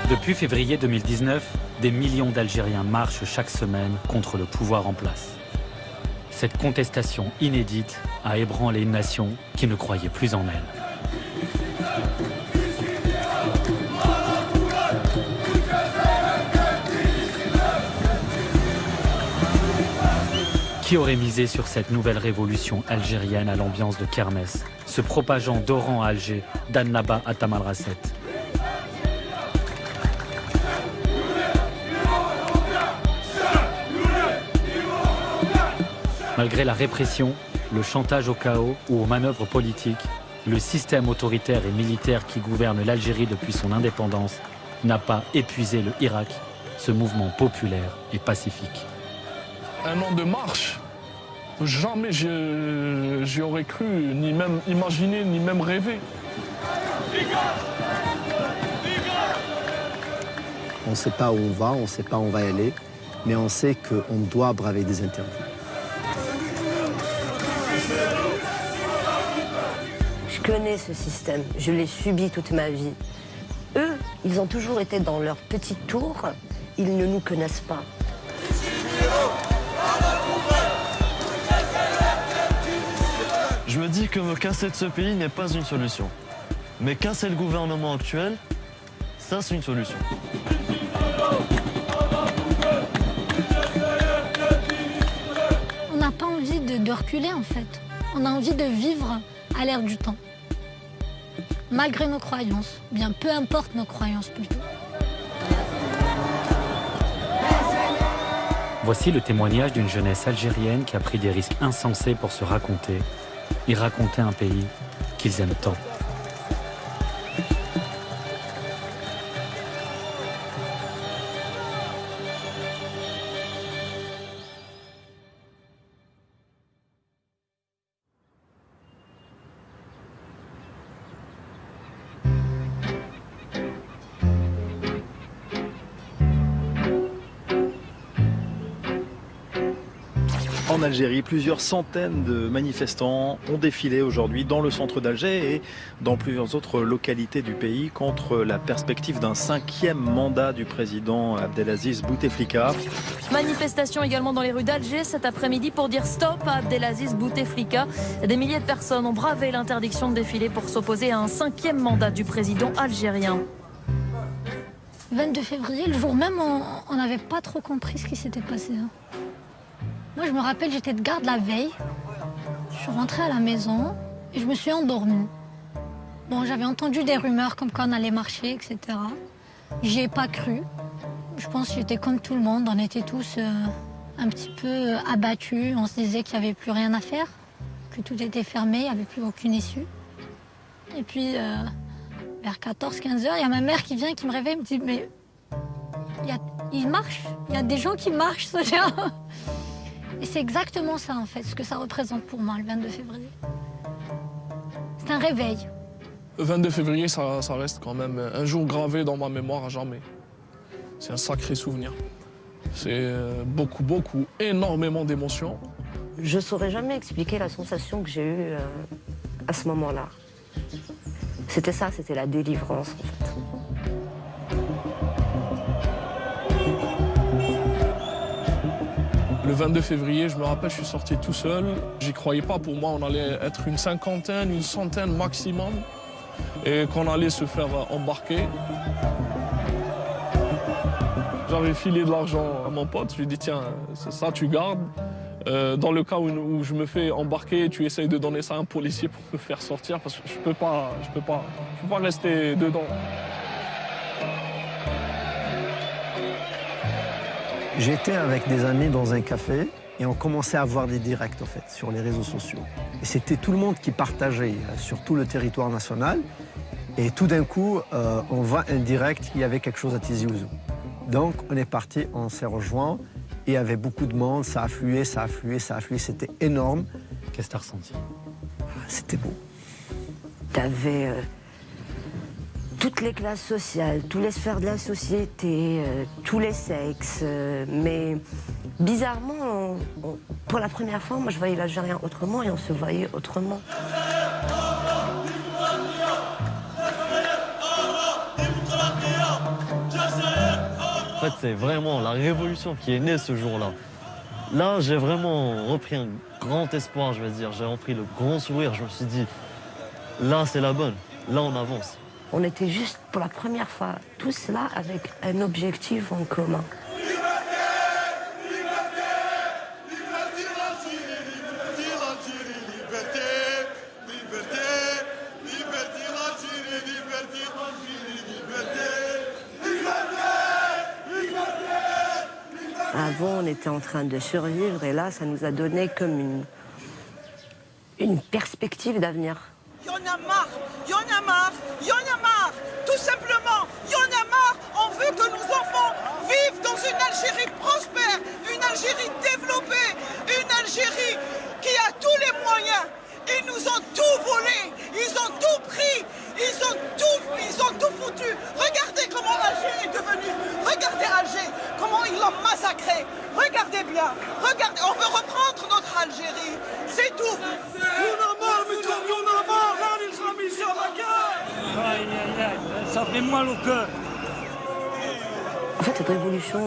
Depuis février 2019, des millions d'Algériens marchent chaque semaine contre le pouvoir en place. Cette contestation inédite a ébranlé une nation qui ne croyait plus en elle. Qui aurait misé sur cette nouvelle révolution algérienne à l'ambiance de kermesse, se propageant d'Oran à Alger, d'Annaba à Tamanrasset? Malgré la répression, le chantage au chaos ou aux manœuvres politiques, le système autoritaire et militaire qui gouverne l'Algérie depuis son indépendance n'a pas épuisé le Irak, ce mouvement populaire et pacifique. Un an de marche, jamais j'y aurais cru, ni même imaginé, ni même rêvé. On ne sait pas où on va, on ne sait pas où on va aller, mais on sait qu'on doit braver des interdits. Je connais ce système, je l'ai subi toute ma vie. Eux, ils ont toujours été dans leur petite tour, ils ne nous connaissent pas. Je me dis que me casser de ce pays n'est pas une solution. Mais casser le gouvernement actuel, ça c'est une solution. On n'a pas envie de reculer en fait. On a envie de vivre à l'ère du temps. Malgré nos croyances, bien peu importe nos croyances plutôt. Voici le témoignage d'une jeunesse algérienne qui a pris des risques insensés pour se raconter et raconter un pays qu'ils aiment tant. En Algérie, plusieurs centaines de manifestants ont défilé aujourd'hui dans le centre d'Alger et dans plusieurs autres localités du pays contre la perspective d'un 5e mandat du président Abdelaziz Bouteflika. Manifestation également dans les rues d'Alger cet après-midi pour dire stop à Abdelaziz Bouteflika. Des milliers de personnes ont bravé l'interdiction de défiler pour s'opposer à un 5e mandat du président algérien. 22 février, le jour même, on n'avait pas trop compris ce qui s'était passé. Moi, je me rappelle, j'étais de garde la veille. Je suis rentrée à la maison et je me suis endormie. Bon, j'avais entendu des rumeurs comme quoi on allait marcher, etc. J'y ai pas cru. Je pense que j'étais comme tout le monde. On était tous un petit peu abattus. On se disait qu'il n'y avait plus rien à faire, que tout était fermé, il n'y avait plus aucune issue. Et puis, vers 14-15 heures, il y a ma mère qui vient, qui me réveille, me dit « Mais il marche, il y a des gens qui marchent, Sonia !» Et c'est exactement ça, en fait, ce que ça représente pour moi, le 22 février. C'est un réveil. Le 22 février, ça reste quand même un jour gravé dans ma mémoire à jamais. C'est un sacré souvenir. C'est beaucoup, énormément d'émotions. Je ne saurais jamais expliquer la sensation que j'ai eue à ce moment-là. C'était ça, c'était la délivrance, en fait. Le 22 février, je me rappelle, je suis sorti tout seul. J'y croyais pas. Pour moi, on allait être une cinquantaine, une centaine maximum. Et qu'on allait se faire embarquer. J'avais filé de l'argent à mon pote. Je lui ai dit, tiens, ça, tu gardes. Dans le cas où je me fais embarquer, tu essayes de donner ça à un policier pour me faire sortir. Parce que je peux pas rester dedans. J'étais avec des amis dans un café et on commençait à avoir des directs en fait sur les réseaux sociaux. Et c'était tout le monde qui partageait sur tout le territoire national. Et tout d'un coup, on voit un direct, il y avait quelque chose à Tizi Ouzou. Donc on est parti, on s'est rejoints et il y avait beaucoup de monde, ça affluait, c'était énorme. Qu'est-ce que tu as ressenti? C'était beau. T'avais toutes les classes sociales, toutes les sphères de la société, tous les sexes, mais bizarrement, pour la première fois, moi je voyais l'Algérien autrement et on se voyait autrement. En fait, c'est vraiment la révolution qui est née ce jour-là. Là, j'ai vraiment repris un grand espoir, je vais dire. J'ai repris le grand sourire. Je me suis dit, là, c'est la bonne. Là, on avance. On était juste pour la première fois tous là avec un objectif en commun. Avant, on était en train de survivre et là, ça nous a donné comme une perspective d'avenir. Il y en a marre, il y en a marre, il y en a marre, tout simplement, il y en a marre. On veut que nos enfants vivent dans une Algérie prospère, une Algérie développée, une Algérie qui a tous les moyens. Ils nous ont tout volé, ils ont tout pris, ils ont tout foutu. Regardez comment Alger est devenu, regardez Alger, comment ils l'ont massacré. Regardez bien, regardez, on veut reprendre notre Algérie, c'est tout. Ça fait mal au cœur. En fait, cette révolution,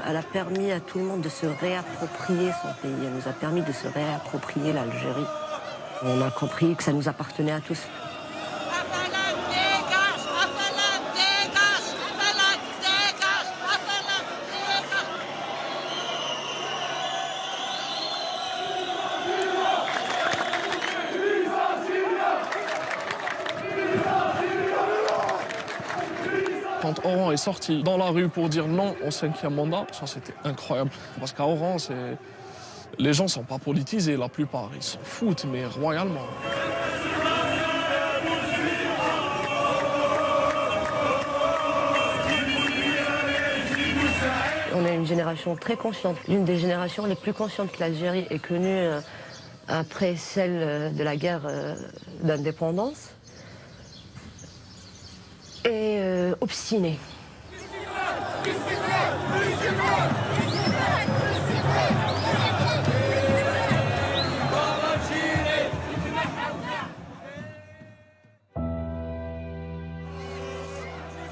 elle a permis à tout le monde de se réapproprier son pays. Elle nous a permis de se réapproprier l'Algérie. On a compris que ça nous appartenait à tous. Quand Oran est sorti dans la rue pour dire non au 5e mandat, ça c'était incroyable. Parce qu'à Oran, les gens ne sont pas politisés, la plupart. Ils s'en foutent, mais royalement. On est une génération très consciente, l'une des générations les plus conscientes que l'Algérie ait connue après celle de la guerre d'indépendance. Et obstinée.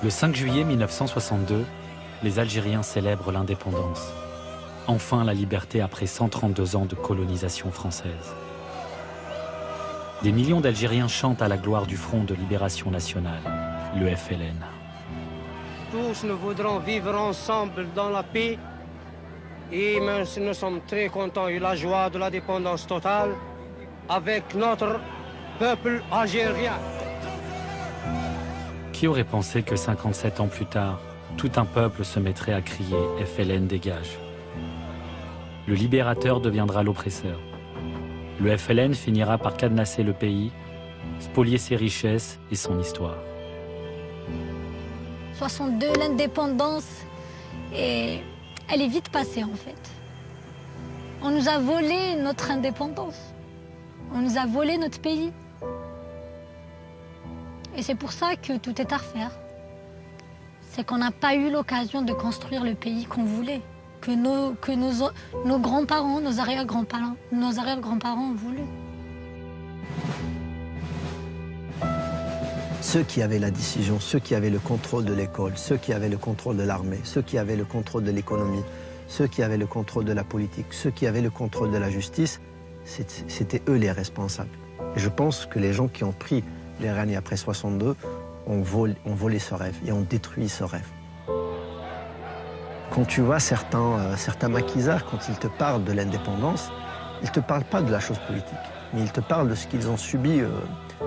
Le 5 juillet 1962, les Algériens célèbrent l'indépendance. Enfin la liberté après 132 ans de colonisation française. Des millions d'Algériens chantent à la gloire du Front de Libération Nationale, le FLN. Tous nous voudrons vivre ensemble dans la paix et même si nous sommes très contents et la joie de l'indépendance totale avec notre peuple algérien. Qui aurait pensé que 57 ans plus tard, tout un peuple se mettrait à crier « FLN dégage ». Le libérateur deviendra l'oppresseur. Le FLN finira par cadenasser le pays, spolier ses richesses et son histoire. 62, l'indépendance, et elle est vite passée en fait. On nous a volé notre indépendance. On nous a volé notre pays. Et c'est pour ça que tout est à refaire. C'est qu'on n'a pas eu l'occasion de construire le pays qu'on voulait, que nos grands-parents, nos arrière-grands-parents ont voulu. Ceux qui avaient la décision, ceux qui avaient le contrôle de l'école, ceux qui avaient le contrôle de l'armée, ceux qui avaient le contrôle de l'économie, ceux qui avaient le contrôle de la politique, ceux qui avaient le contrôle de la justice, c'était eux les responsables. Et je pense que les gens qui ont pris les rênes après 62 ont volé ce rêve et ont détruit ce rêve. Quand tu vois certains maquisards, quand ils te parlent de l'indépendance, ils ne te parlent pas de la chose politique, mais ils te parlent de ce qu'ils ont subi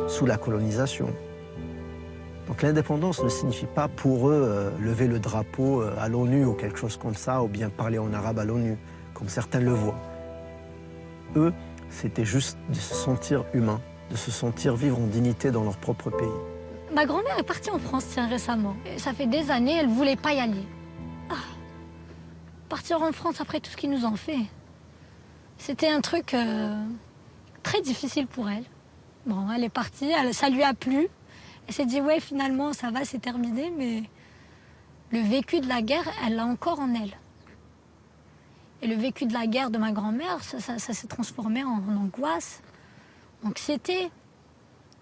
sous la colonisation. Donc l'indépendance ne signifie pas pour eux lever le drapeau à l'ONU ou quelque chose comme ça, ou bien parler en arabe à l'ONU, comme certains le voient. Eux, c'était juste de se sentir humain, de se sentir vivre en dignité dans leur propre pays. Ma grand-mère est partie en France récemment. Et ça fait des années, elle ne voulait pas y aller. Partir en France après tout ce qu'ils nous ont fait, c'était un truc très difficile pour elle. Bon, elle est partie, ça lui a plu. Elle s'est dit, ouais, finalement, ça va, c'est terminé, mais le vécu de la guerre, elle l'a encore en elle. Et le vécu de la guerre de ma grand-mère, ça s'est transformé en angoisse, anxiété,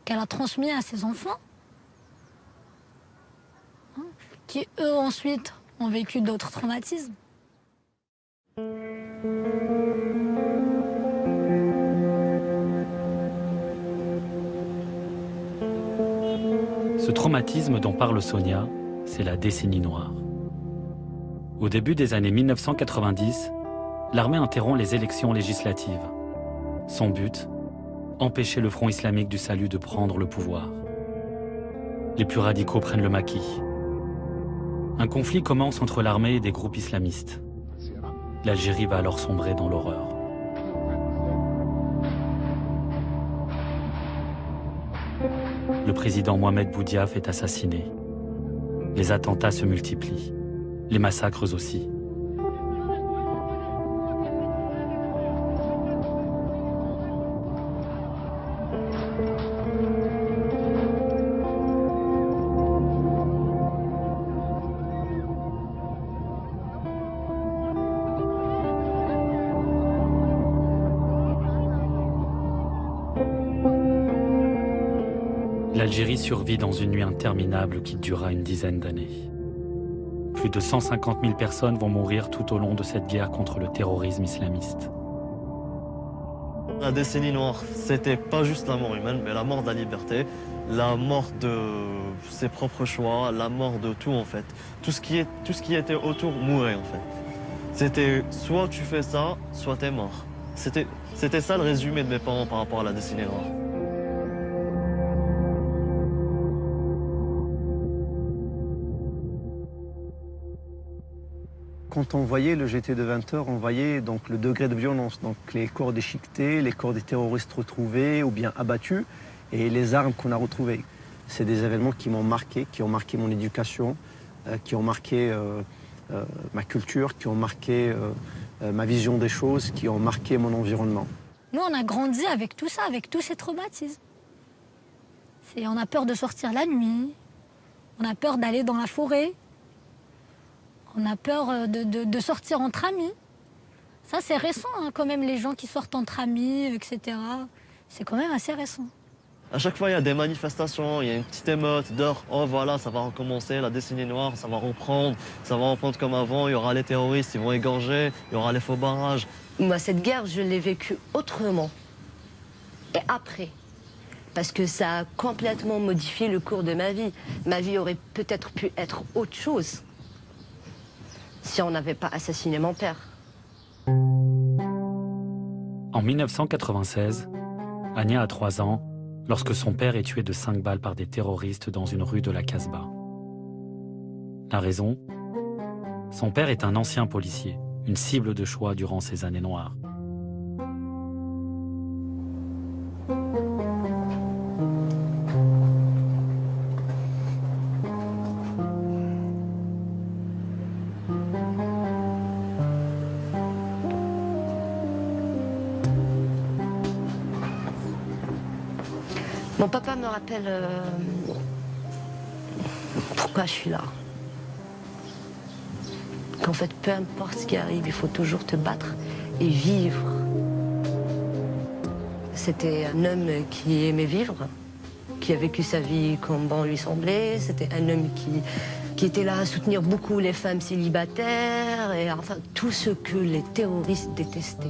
qu'elle a transmis à ses enfants, hein, qui, eux, ensuite, ont vécu d'autres traumatismes. Ce traumatisme dont parle Sonia, c'est la décennie noire. Au début des années 1990, l'armée interrompt les élections législatives. Son but, empêcher le Front islamique du salut de prendre le pouvoir. Les plus radicaux prennent le maquis. Un conflit commence entre l'armée et des groupes islamistes. L'Algérie va alors sombrer dans l'horreur. Le président Mohamed Boudiaf est assassiné. Les attentats se multiplient, les massacres aussi. L'Algérie survit dans une nuit interminable qui durera une dizaine d'années. Plus de 150 000 personnes vont mourir tout au long de cette guerre contre le terrorisme islamiste. La décennie noire, c'était pas juste la mort humaine, mais la mort de la liberté, la mort de ses propres choix, la mort de tout en fait. Tout ce qui était autour mourait en fait. C'était soit tu fais ça, soit t'es mort. C'était ça le résumé de mes parents par rapport à la décennie noire. Quand on voyait le GT de 20 heures, on voyait donc le degré de violence, donc les corps déchiquetés, les corps des terroristes retrouvés ou bien abattus et les armes qu'on a retrouvées. C'est des événements qui m'ont marqué, qui ont marqué mon éducation, qui ont marqué ma culture, qui ont marqué ma vision des choses, qui ont marqué mon environnement. Nous, on a grandi avec tout ça, avec tous ces traumatismes. On a peur de sortir la nuit, on a peur d'aller dans la forêt. On a peur de sortir entre amis. Ça, c'est récent, hein, quand même, les gens qui sortent entre amis, etc. C'est quand même assez récent. À chaque fois, il y a des manifestations, il y a une petite émeute d'heure. Oh voilà, ça va recommencer, la décennie noire, ça va reprendre comme avant. Il y aura les terroristes, ils vont égorger, il y aura les faux barrages. Moi, cette guerre, je l'ai vécue autrement. Et après. Parce que ça a complètement modifié le cours de ma vie. Ma vie aurait peut-être pu être autre chose si on n'avait pas assassiné mon père. En 1996, Ania a 3 ans lorsque son père est tué de 5 balles par des terroristes dans une rue de la Casbah. La raison ? Son père est un ancien policier, une cible de choix durant ces années noires. Mon papa me rappelle pourquoi je suis là. Qu'en fait, peu importe ce qui arrive, il faut toujours te battre et vivre. C'était un homme qui aimait vivre, qui a vécu sa vie comme bon lui semblait. C'était un homme qui était là à soutenir beaucoup les femmes célibataires et enfin tout ce que les terroristes détestaient.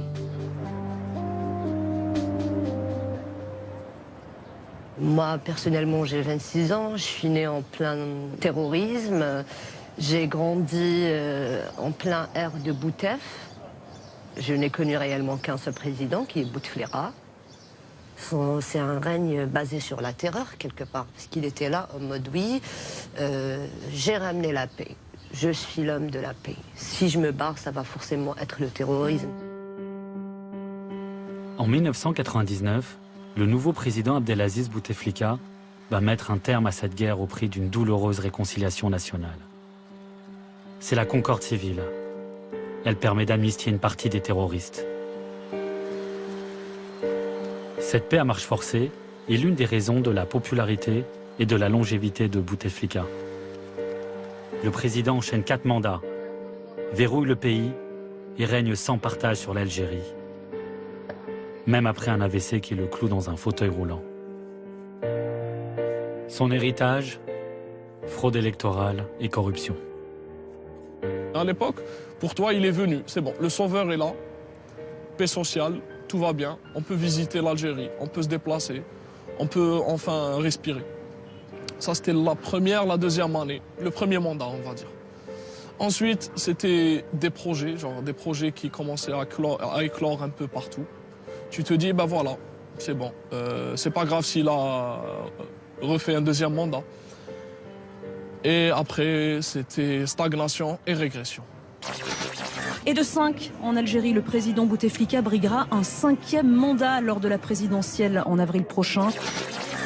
Moi, personnellement, j'ai 26 ans, je suis née en plein terrorisme. J'ai grandi en plein air de Boutef. Je n'ai connu réellement qu'un seul président, qui est Bouteflika. C'est un règne basé sur la terreur, quelque part, parce qu'il était là en mode oui, j'ai ramené la paix. Je suis l'homme de la paix. Si je me barre, ça va forcément être le terrorisme. En 1999, le nouveau président Abdelaziz Bouteflika va mettre un terme à cette guerre au prix d'une douloureuse réconciliation nationale. C'est la concorde civile. Elle permet d'amnistier une partie des terroristes. Cette paix à marche forcée est l'une des raisons de la popularité et de la longévité de Bouteflika. Le président enchaîne 4 mandats, verrouille le pays et règne sans partage sur l'Algérie, même après un AVC qui le cloue dans un fauteuil roulant. Son héritage, fraude électorale et corruption. À l'époque, pour toi, il est venu. C'est bon, le sauveur est là, paix sociale, tout va bien. On peut visiter l'Algérie, on peut se déplacer, on peut enfin respirer. Ça, c'était la première, la deuxième année, le premier mandat, on va dire. Ensuite, c'était des projets, genre des projets qui commençaient à éclore un peu partout. Tu te dis, ben voilà, c'est bon, c'est pas grave s'il a refait un deuxième mandat. Et après, c'était stagnation et régression. Et de 5, en Algérie, le président Bouteflika briguera un 5e mandat lors de la présidentielle en avril prochain.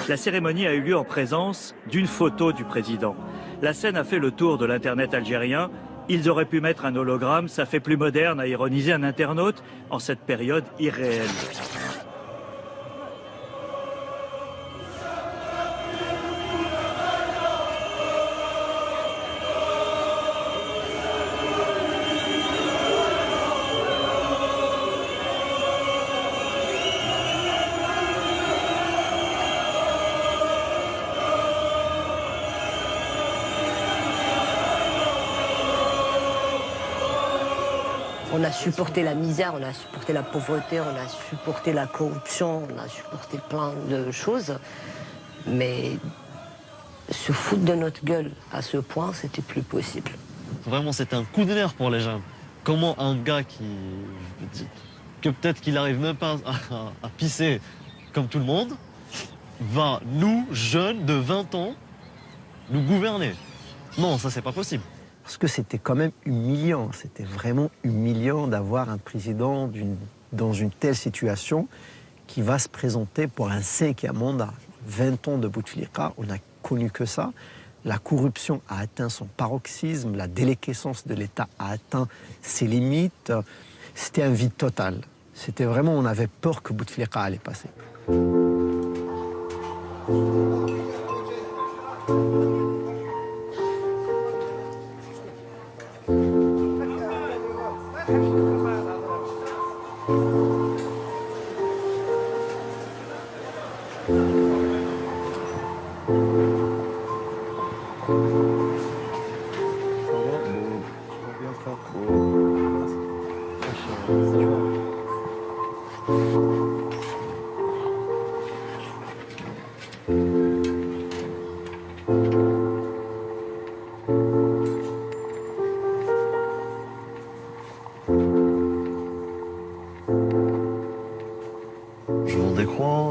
La cérémonie a eu lieu en présence d'une photo du président. La scène a fait le tour de l'Internet algérien. Ils auraient pu mettre un hologramme, ça fait plus moderne, a ironisé un internaute en cette période irréelle. On a supporté la misère, on a supporté la pauvreté, on a supporté la corruption, on a supporté plein de choses. Mais se foutre de notre gueule à ce point, c'était plus possible. Vraiment, c'était un coup de nerf pour les jeunes. Comment un gars que peut-être qu'il n'arrive même pas à pisser comme tout le monde, va, nous, jeunes de 20 ans, nous gouverner? Non, ça, c'est pas possible. Parce que c'était quand même humiliant, c'était vraiment humiliant d'avoir un président dans une telle situation qui va se présenter pour un 5e mandat. 20 ans de Bouteflika, on n'a connu que ça. La corruption a atteint son paroxysme, la déliquescence de l'État a atteint ses limites. C'était un vide total. C'était vraiment, on avait peur que Bouteflika allait passer.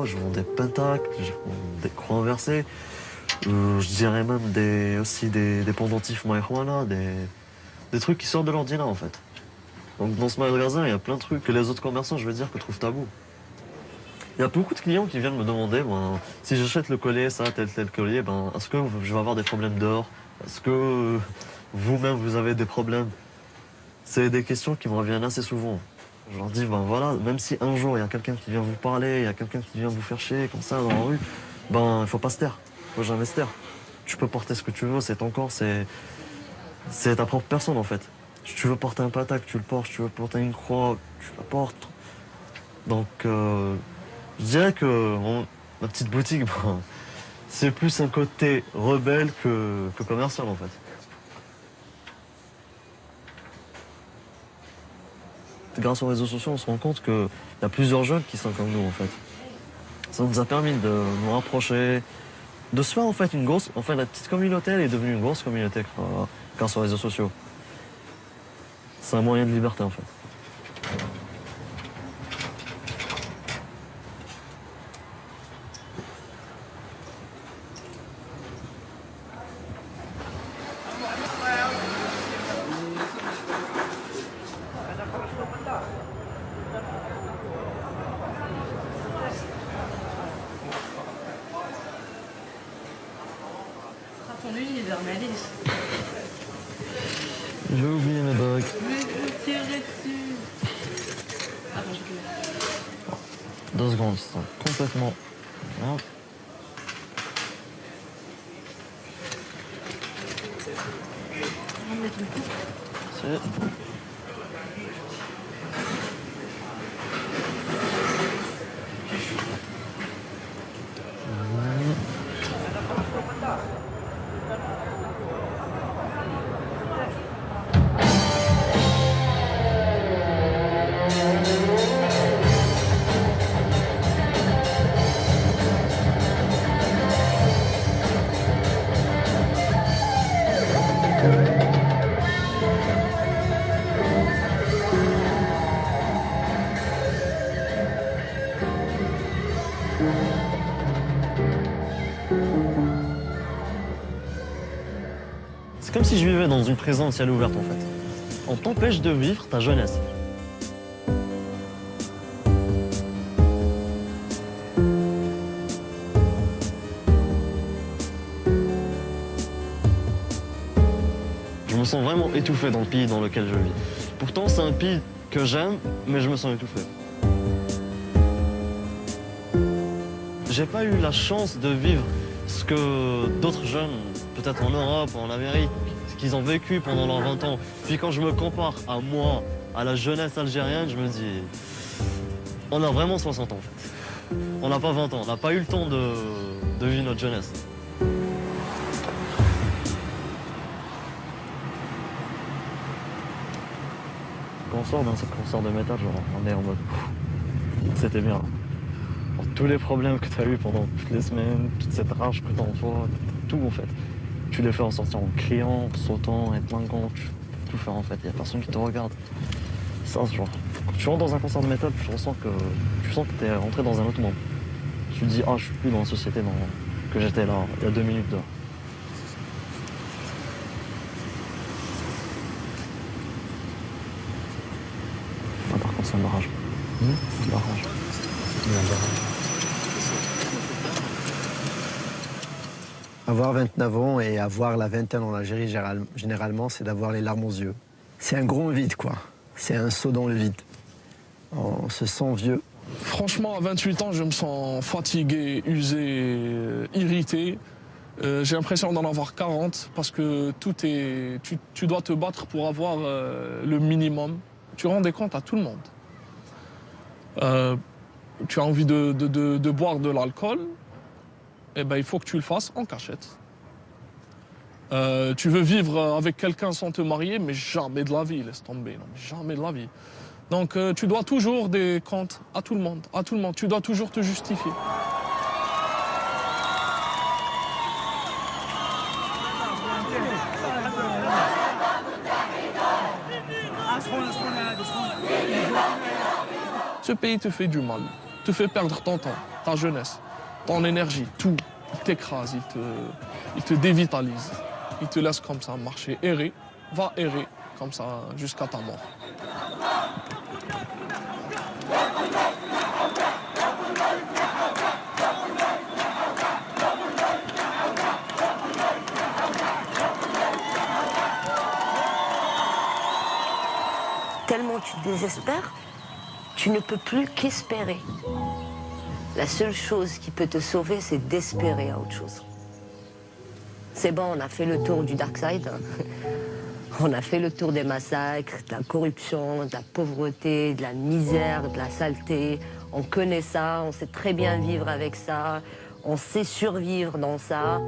Je vends des pentacles, je vends des croix inversées. Je dirais même aussi des pendentifs marijuana, des trucs qui sortent de l'ordinaire en fait. Donc dans ce magasin, il y a plein de trucs que les autres commerçants, je veux dire, que trouvent tabou. Il y a beaucoup de clients qui viennent me demander, si j'achète le collier, ça, tel collier, est-ce que je vais avoir des problèmes d'or? Est-ce que vous-même, vous avez des problèmes? C'est des questions qui me reviennent assez souvent. Je leur dis, voilà, même si un jour il y a quelqu'un qui vient vous parler, il y a quelqu'un qui vient vous faire chier comme ça dans la rue, il faut pas se taire, il faut jamais se taire. Tu peux porter ce que tu veux, c'est ton corps, c'est ta propre personne en fait. Si tu veux porter un patac, tu le portes, si tu veux porter une croix, tu la portes. Donc je dirais que ma petite boutique, c'est plus un côté rebelle que commercial en fait. Grâce aux réseaux sociaux, on se rend compte qu'il y a plusieurs jeunes qui sont comme nous, en fait. Ça nous a permis de nous rapprocher, de se faire, en fait, la petite communauté, elle est devenue une grosse communauté grâce aux réseaux sociaux. C'est un moyen de liberté, en fait. J'ai oublié mes bagues. Mais je tirerai dessus. Attends, je 2 secondes, c'est complètement. Hop. On va mettre une coupe. C'est... C'est comme si je vivais dans une prison ciel ouvert en fait. On t'empêche de vivre ta jeunesse. Je me sens vraiment étouffé dans le pays dans lequel je vis. Pourtant, c'est un pays que j'aime, mais je me sens étouffé. J'ai pas eu la chance de vivre ce que d'autres jeunes, peut-être en Europe ou en Amérique, ce qu'ils ont vécu pendant leurs 20 ans. Puis quand je me compare à moi, à la jeunesse algérienne, je me dis, on a vraiment 60 ans en fait. On n'a pas 20 ans, on n'a pas eu le temps de vivre notre jeunesse. Quand on sort d'un concert de métal, genre, on est en mode, c'était bien. Tous les problèmes que tu as eu pendant toutes les semaines, toute cette rage que tu as en toi, tout en fait. Tu les fais en sortir en criant, en sautant, en plinguant, tu peux tout faire en fait. Il n'y a personne qui te regarde. Ça, c'est genre, quand tu rentres dans un concert de métal, tu sens que tu es rentré dans un autre monde. Tu te dis, ah, je suis plus dans la société que j'étais là, il y a 2 minutes dehors. Ah, par contre, c'est un barrage. C'est un barrage. Avoir 29 ans et avoir la vingtaine en Algérie, généralement, c'est d'avoir les larmes aux yeux. C'est un grand vide, quoi. C'est un saut dans le vide. On se sent vieux. Franchement, à 28 ans, je me sens fatigué, usé, irrité. J'ai l'impression d'en avoir 40 parce que tu dois te battre pour avoir le minimum. Tu rends des comptes à tout le monde. Tu as envie de boire de l'alcool, eh ben, il faut que tu le fasses en cachette. Tu veux vivre avec quelqu'un sans te marier, mais jamais de la vie, laisse tomber, non, jamais de la vie. Donc tu dois toujours des comptes à tout le monde, tu dois toujours te justifier. Ce pays te fait du mal, te fait perdre ton temps, ta jeunesse, ton énergie, tout. Il t'écrase, il te dévitalise. Il te laisse comme ça marcher, errer, va errer comme ça jusqu'à ta mort. Tellement tu te désespères, tu ne peux plus qu'espérer. La seule chose qui peut te sauver, c'est d'espérer à autre chose. C'est bon, on a fait le tour du dark side. On a fait le tour des massacres, de la corruption, de la pauvreté, de la misère, de la saleté. On connaît ça, on sait très bien vivre avec ça, on sait survivre dans ça.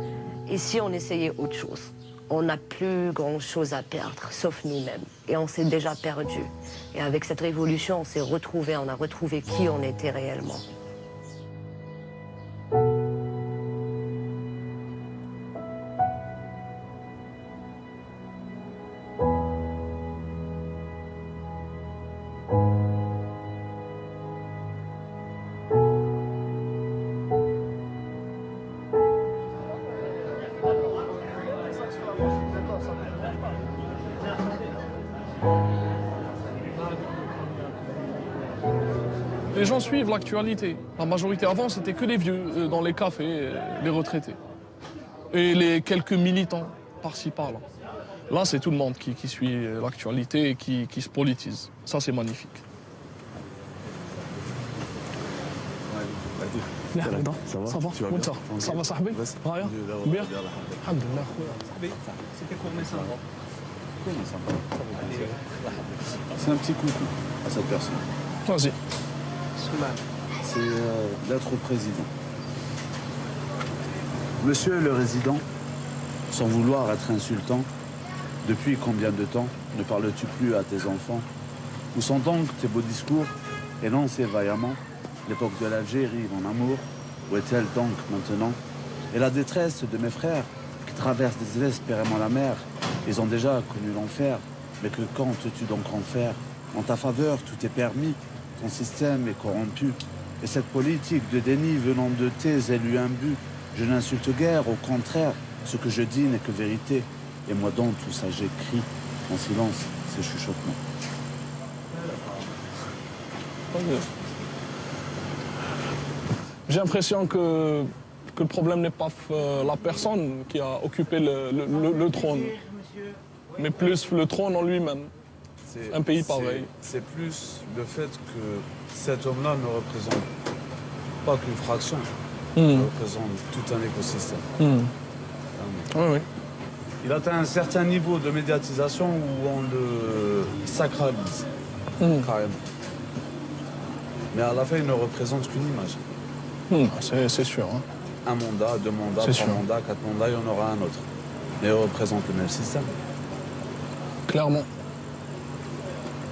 Et si on essayait autre chose? On n'a plus grand-chose à perdre, sauf nous-mêmes. Et on s'est déjà perdu. Et avec cette révolution, on s'est retrouvés, on a retrouvé qui on était réellement. Les gens suivent l'actualité. La majorité avant, c'était que les vieux dans les cafés, les retraités. Et les quelques militants par-ci, par-là. Là, c'est tout le monde qui suit l'actualité et qui se politise. Ça, c'est magnifique. Ça va? Ça va? Ça va, Sahbi? Raya? Bien? Alhamdulillah. C'était combien ça? C'est un petit coucou à cette personne. Vas-y. C'est d'être au président. Monsieur le résident, sans vouloir être insultant, depuis combien de temps ne parles-tu plus à tes enfants? Où sont donc tes beaux discours énoncés vaillamment? L'époque de l'Algérie, mon amour, où est-elle donc maintenant? Et la détresse de mes frères qui traversent désespérément la mer, ils ont déjà connu l'enfer, mais que comptes-tu donc en faire? En ta faveur, tout est permis, ton système est corrompu. Et cette politique de déni venant de tes élus imbus, je n'insulte guère, au contraire, ce que je dis n'est que vérité. Et moi, dans tout ça, j'écris en silence ces chuchotements. J'ai l'impression que le problème n'est pas la personne qui a occupé le trône, mais plus le trône en lui-même. Un pays pareil. C'est plus le fait que cet homme-là ne représente pas qu'une fraction, il représente tout un écosystème. Oui. Il atteint un certain niveau de médiatisation où on le sacralise, carrément. Mais à la fin, il ne représente qu'une image. C'est sûr. Hein. Un mandat, 2 mandats, 3 mandats, 4 mandats, il y en aura un autre. Mais il représente le même système. Clairement.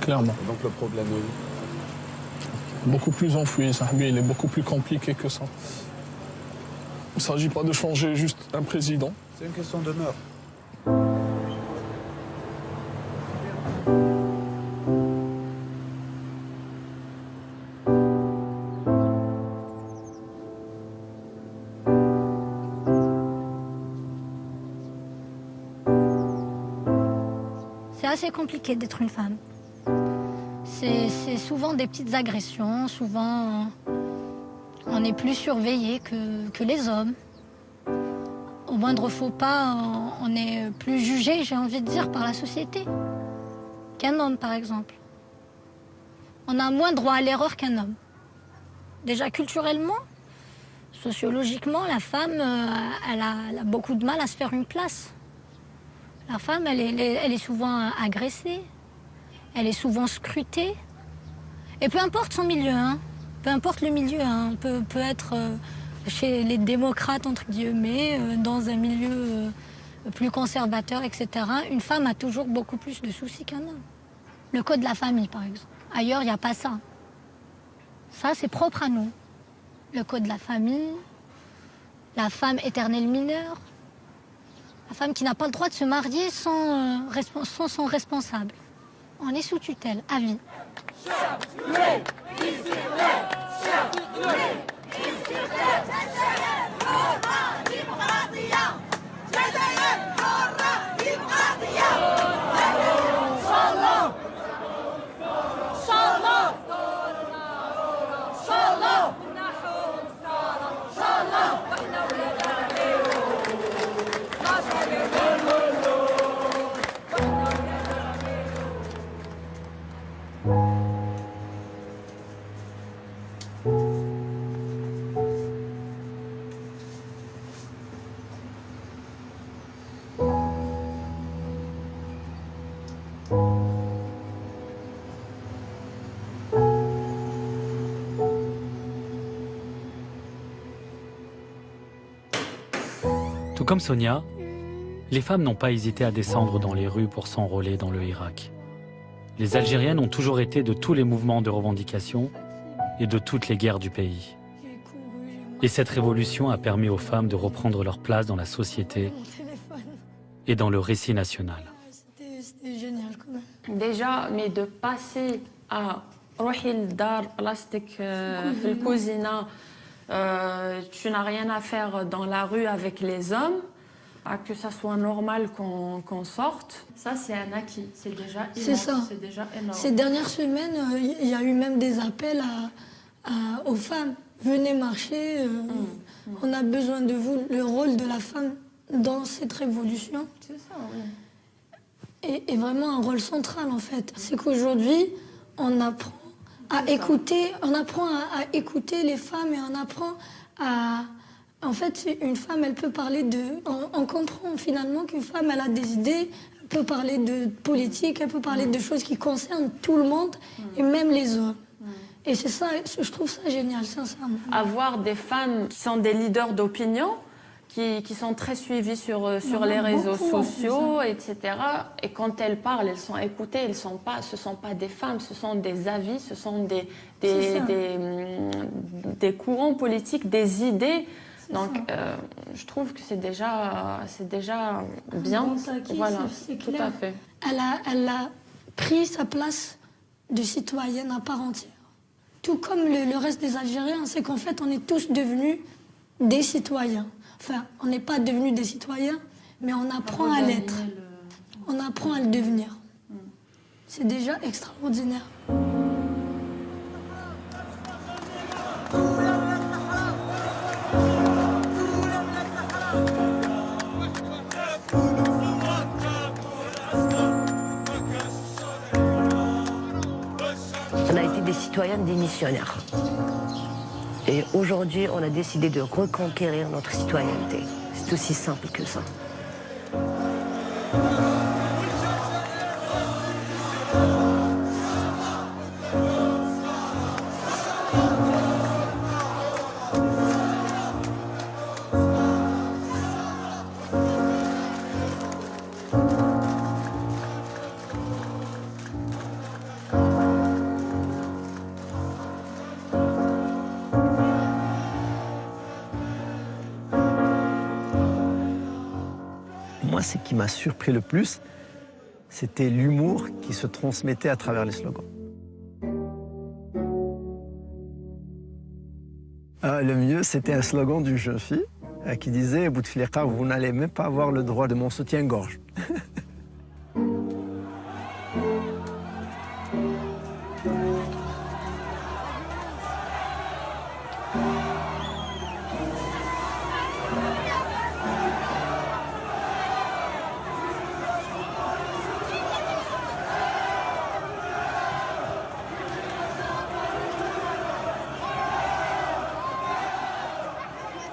Donc le problème est beaucoup plus enfoui, Sahbi, il est beaucoup plus compliqué que ça. Il ne s'agit pas de changer juste un président. C'est une question de mœurs. C'est assez compliqué d'être une femme. C'est souvent des petites agressions, souvent on est plus surveillé que les hommes. Au moindre faux pas, on est plus jugé, j'ai envie de dire, par la société qu'un homme, par exemple. On a moins droit à l'erreur qu'un homme. Déjà culturellement, sociologiquement, la femme, elle a beaucoup de mal à se faire une place. La femme, elle est souvent agressée, elle est souvent scrutée. Et peu importe son milieu, hein, peu importe le milieu, hein, peut être chez les démocrates, entre guillemets, dans un milieu plus conservateur, etc. Une femme a toujours beaucoup plus de soucis qu'un homme. Le code de la famille, par exemple. Ailleurs, il n'y a pas ça. Ça, c'est propre à nous. Le code de la famille, la femme éternelle mineure, la femme qui n'a pas le droit de se marier sans son responsable. On est sous tutelle, à vie. Tout comme Sonia, les femmes n'ont pas hésité à descendre dans les rues pour s'enrôler dans le Irak. Les Algériennes ont toujours été de tous les mouvements de revendication et de toutes les guerres du pays. Et cette révolution a permis aux femmes de reprendre leur place dans la société et dans le récit national. C'était génial quand même. Déjà, mais de passer à روحي للدار بلاصتك في الكوزينة tu n'as rien à faire dans la rue avec les hommes, que ça soit normal qu'on sorte, ça c'est un acquis, c'est déjà énorme. C'est ça. C'est déjà énorme. Ces dernières semaines, il y a eu même des appels aux femmes. Venez marcher, on a besoin de vous. Le rôle de la femme dans cette révolution. C'est ça, oui. Est vraiment un rôle central en fait. C'est qu'aujourd'hui, on apprend à écouter, les femmes et on apprend à... En fait, une femme, elle peut parler de... On comprend finalement qu'une femme, elle a des idées, elle peut parler de politique, elle peut parler de choses qui concernent tout le monde et même les hommes. Et c'est ça, je trouve ça génial, sincèrement. Avoir des femmes qui sont des leaders d'opinion, qui sont très suivies sur les réseaux sociaux, etc. Et quand elles parlent, elles sont écoutées. Ce ne sont pas des femmes, ce sont des avis, ce sont des courants politiques, des idées. Donc, je trouve que c'est déjà bien. Voilà, tout à fait. Elle a pris sa place de citoyenne à part entière. Tout comme le reste des Algériens, c'est qu'en fait, on est tous devenus des citoyens. Enfin, on n'est pas devenus des citoyens, Mais on apprend à l'être. On apprend à le devenir. C'est déjà extraordinaire. On a été des citoyennes, des missionnaires. Et aujourd'hui, on a décidé de reconquérir notre citoyenneté. C'est aussi simple que ça. Moi, ce qui m'a surpris le plus, c'était l'humour qui se transmettait à travers les slogans. Le mieux, c'était un slogan d'une jeune fille qui disait « Bouteflika, vous n'allez même pas avoir le droit de mon soutien-gorge ».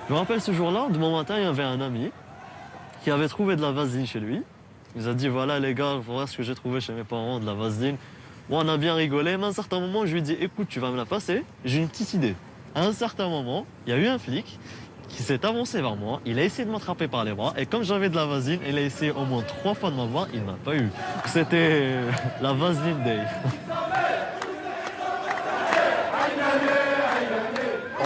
Je me rappelle ce jour-là, de bon matin, il y avait un ami qui avait trouvé de la vaseline chez lui. Il nous a dit, voilà les gars, voilà ce que j'ai trouvé chez mes parents, de la vaseline. Moi, on a bien rigolé, mais à un certain moment, je lui ai dit, écoute, tu vas me la passer, j'ai une petite idée. À un certain moment, il y a eu un flic qui s'est avancé vers moi, il a essayé de m'attraper par les bras, et comme j'avais de la vaseline, il a essayé au moins 3 fois de m'avoir, il ne m'a pas eu. C'était la vaseline day.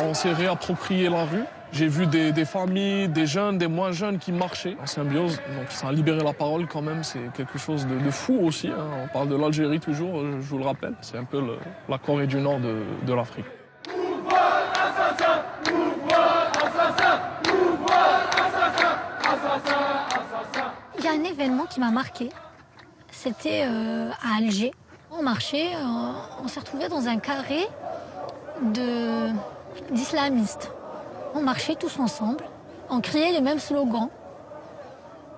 On s'est réapproprié la rue. J'ai vu des familles, des jeunes, des moins jeunes qui marchaient en symbiose. Donc ça a libéré la parole quand même, c'est quelque chose de fou aussi. Hein. On parle de l'Algérie toujours, je vous le rappelle. C'est un peu la Corée du Nord de l'Afrique. Il y a un événement qui m'a marqué. C'était à Alger. On marchait, on s'est retrouvés dans un carré d'islamistes. On marchait tous ensemble, on criait les mêmes slogans,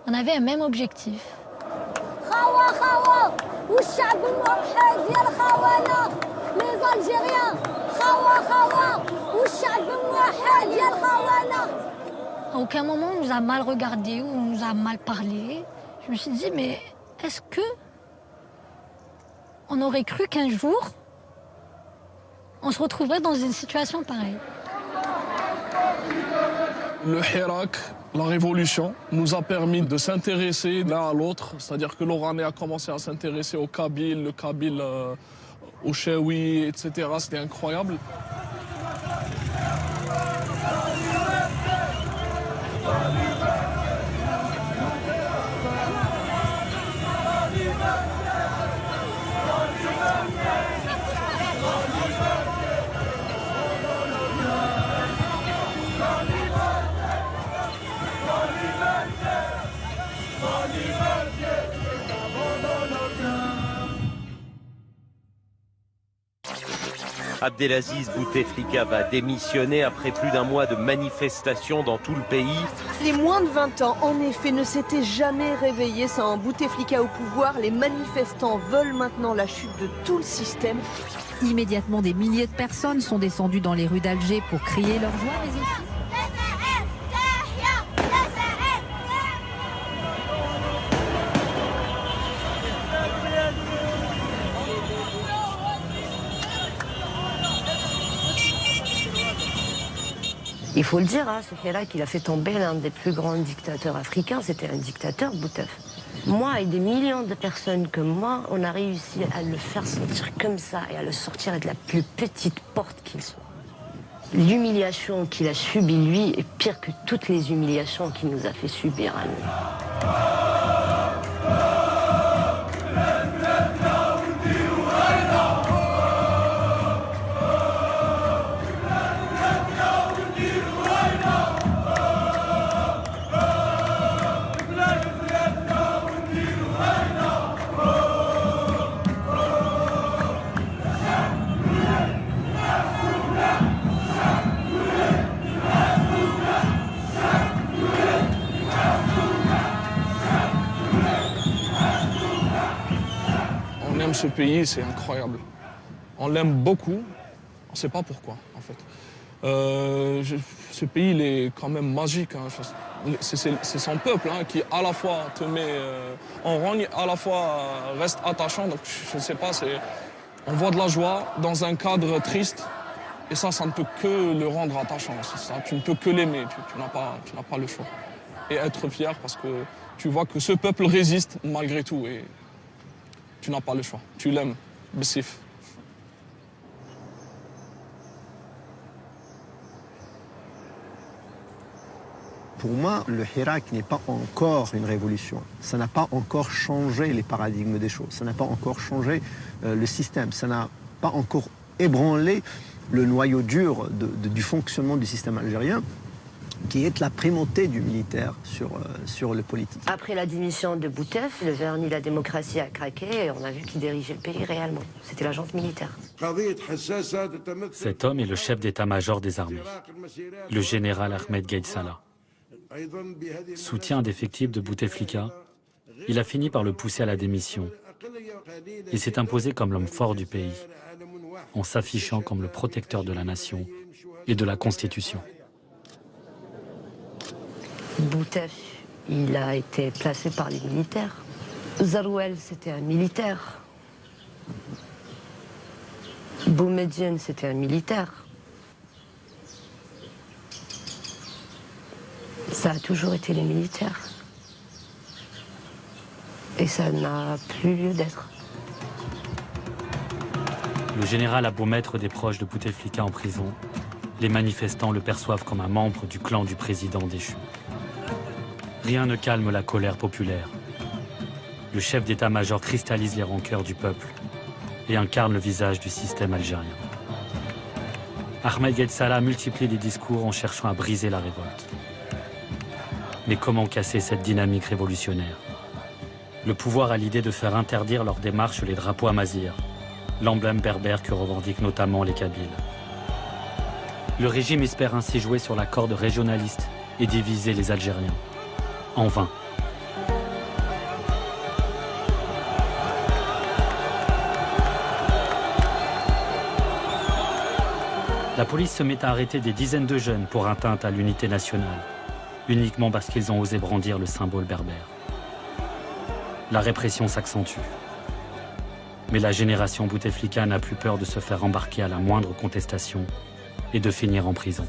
on avait un même objectif. Les Algériens, À aucun moment on nous a mal regardés ou on nous a mal parlé. Je me suis dit, mais est-ce que on aurait cru qu'un jour on se retrouverait dans une situation pareille? Le Hirak, la révolution, nous a permis de s'intéresser l'un à l'autre. C'est-à-dire que l'Oranais a commencé à s'intéresser au Kabyle, le Kabyle au Chewi, etc. C'était incroyable. Abdelaziz Bouteflika va démissionner après plus d'un mois de manifestations dans tout le pays. Les moins de 20 ans, en effet, ne s'étaient jamais réveillés sans Bouteflika au pouvoir. Les manifestants veulent maintenant la chute de tout le système. Immédiatement, des milliers de personnes sont descendues dans les rues d'Alger pour crier leur joie, mais aussi... Il faut le dire, hein, ce Hirak, il a fait tomber l'un des plus grands dictateurs africains. C'était un dictateur, Boutef. Moi et des millions de personnes comme moi, on a réussi à le faire sortir comme ça et à le sortir de la plus petite porte qu'il soit. L'humiliation qu'il a subie, lui, est pire que toutes les humiliations qu'il nous a fait subir à nous. ce pays, c'est incroyable. On l'aime beaucoup, on ne sait pas pourquoi, en fait. Ce pays, il est quand même magique. Hein. C'est son peuple hein, qui, à la fois, te met en rogne, à la fois reste attachant. Donc, je ne sais pas, on voit de la joie dans un cadre triste. Et ça ne peut que le rendre attachant. Ça. Tu ne peux que l'aimer, tu n'as pas le choix. Et être fier parce que tu vois que ce peuple résiste malgré tout. Et tu n'as pas le choix. Tu l'aimes. Bessif. Pour moi, le Hirak n'est pas encore une révolution. Ça n'a pas encore changé les paradigmes des choses. Ça n'a pas encore changé le système. Ça n'a pas encore ébranlé le noyau dur du fonctionnement du système algérien, qui est la primauté du militaire sur le politique. Après la démission de Boutef, le vernis de la démocratie a craqué et on a vu qui dirigeait le pays réellement. C'était la junte militaire. Cet homme est le chef d'état-major des armées, le général Ahmed Gaïd Salah. Soutien indéfectible de Bouteflika, il a fini par le pousser à la démission et s'est imposé comme l'homme fort du pays, en s'affichant comme le protecteur de la nation et de la Constitution. Boutef, il a été placé par les militaires. Zarouel, c'était un militaire. Boumediene, c'était un militaire. Ça a toujours été les militaires. Et ça n'a plus lieu d'être. Le général a beau mettre des proches de Bouteflika en prison, les manifestants le perçoivent comme un membre du clan du président déchu. Rien ne calme la colère populaire. Le chef d'état-major cristallise les rancœurs du peuple et incarne le visage du système algérien. Ahmed Gaïd Salah multiplie les discours en cherchant à briser la révolte. Mais comment casser cette dynamique révolutionnaire? Le pouvoir a l'idée de faire interdire leurs démarches les drapeaux amazirs, l'emblème berbère que revendiquent notamment les Kabyles. Le régime espère ainsi jouer sur la corde régionaliste et diviser les Algériens. En vain. La police se met à arrêter des dizaines de jeunes pour atteinte à l'unité nationale, uniquement parce qu'ils ont osé brandir le symbole berbère. La répression s'accentue. Mais la génération Bouteflika n'a plus peur de se faire embarquer à la moindre contestation et de finir en prison.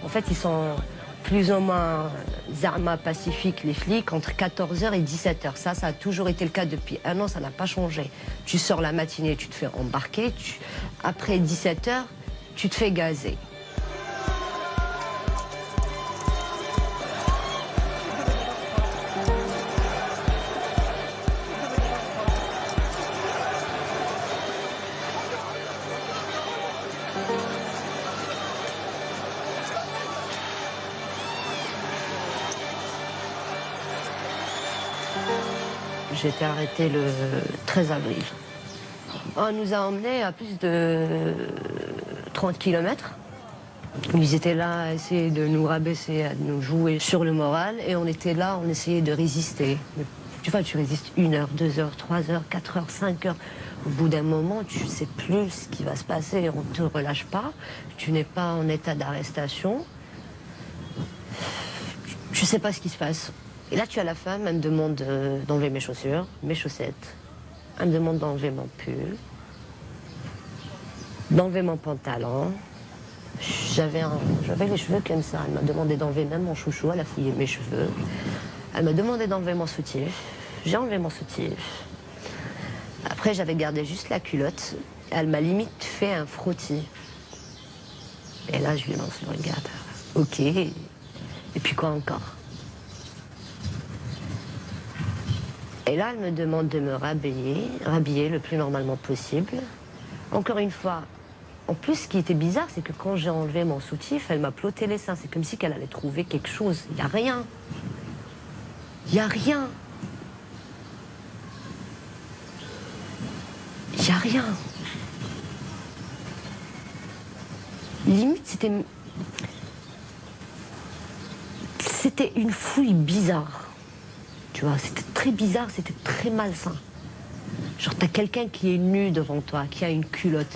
En fait, ils sont plus ou moins zarma pacifiques, les flics, entre 14h et 17h. Ça a toujours été le cas depuis un an, ça n'a pas changé. Tu sors la matinée, tu te fais embarquer. Après 17h, tu te fais gazer. J'ai été arrêtée le 13 avril. On nous a emmenés à plus de 30 km. Ils étaient là à essayer de nous rabaisser, à nous jouer sur le moral. Et on était là, on essayait de résister. Tu vois, tu résistes 1 heure, 2 heures, 3 heures, 4 heures, 5 heures. Au bout d'un moment, tu ne sais plus ce qui va se passer. On ne te relâche pas. Tu n'es pas en état d'arrestation. Tu ne sais pas ce qui se passe. Et là, tu as la femme, elle me demande d'enlever mes chaussures, mes chaussettes. Elle me demande d'enlever mon pull, d'enlever mon pantalon. J'avais les cheveux comme ça. Elle m'a demandé d'enlever même mon chouchou, elle a fouillé mes cheveux. Elle m'a demandé d'enlever mon soutif. J'ai enlevé mon soutif. Après, j'avais gardé juste la culotte. Elle m'a limite fait un frottis. Et là, je lui lance le regard. Ok. Et puis quoi encore? Et là, elle me demande de me rhabiller le plus normalement possible. Encore une fois, en plus, ce qui était bizarre, c'est que quand j'ai enlevé mon soutif, elle m'a ploté les seins. C'est comme si qu'elle allait trouver quelque chose. Il n'y a rien. Il n'y a rien. Il n'y a rien. Limite, c'était une fouille bizarre. Tu vois, c'était très bizarre, c'était très malsain. Genre, t'as quelqu'un qui est nu devant toi, qui a une culotte.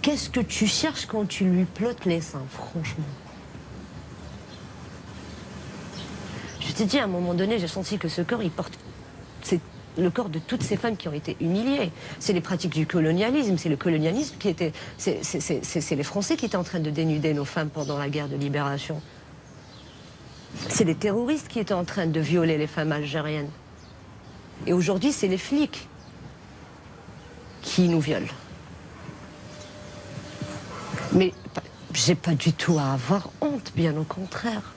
Qu'est-ce que tu cherches quand tu lui plottes les seins, franchement? Je t'ai dit, à un moment donné, j'ai senti que ce corps, il porte... C'est le corps de toutes ces femmes qui ont été humiliées. C'est les pratiques du colonialisme, c'est le colonialisme qui était... C'est les Français qui étaient en train de dénuder nos femmes pendant la guerre de libération. C'est les terroristes qui étaient en train de violer les femmes algériennes. Et aujourd'hui, c'est les flics qui nous violent. Mais j'ai pas du tout à avoir honte, bien au contraire.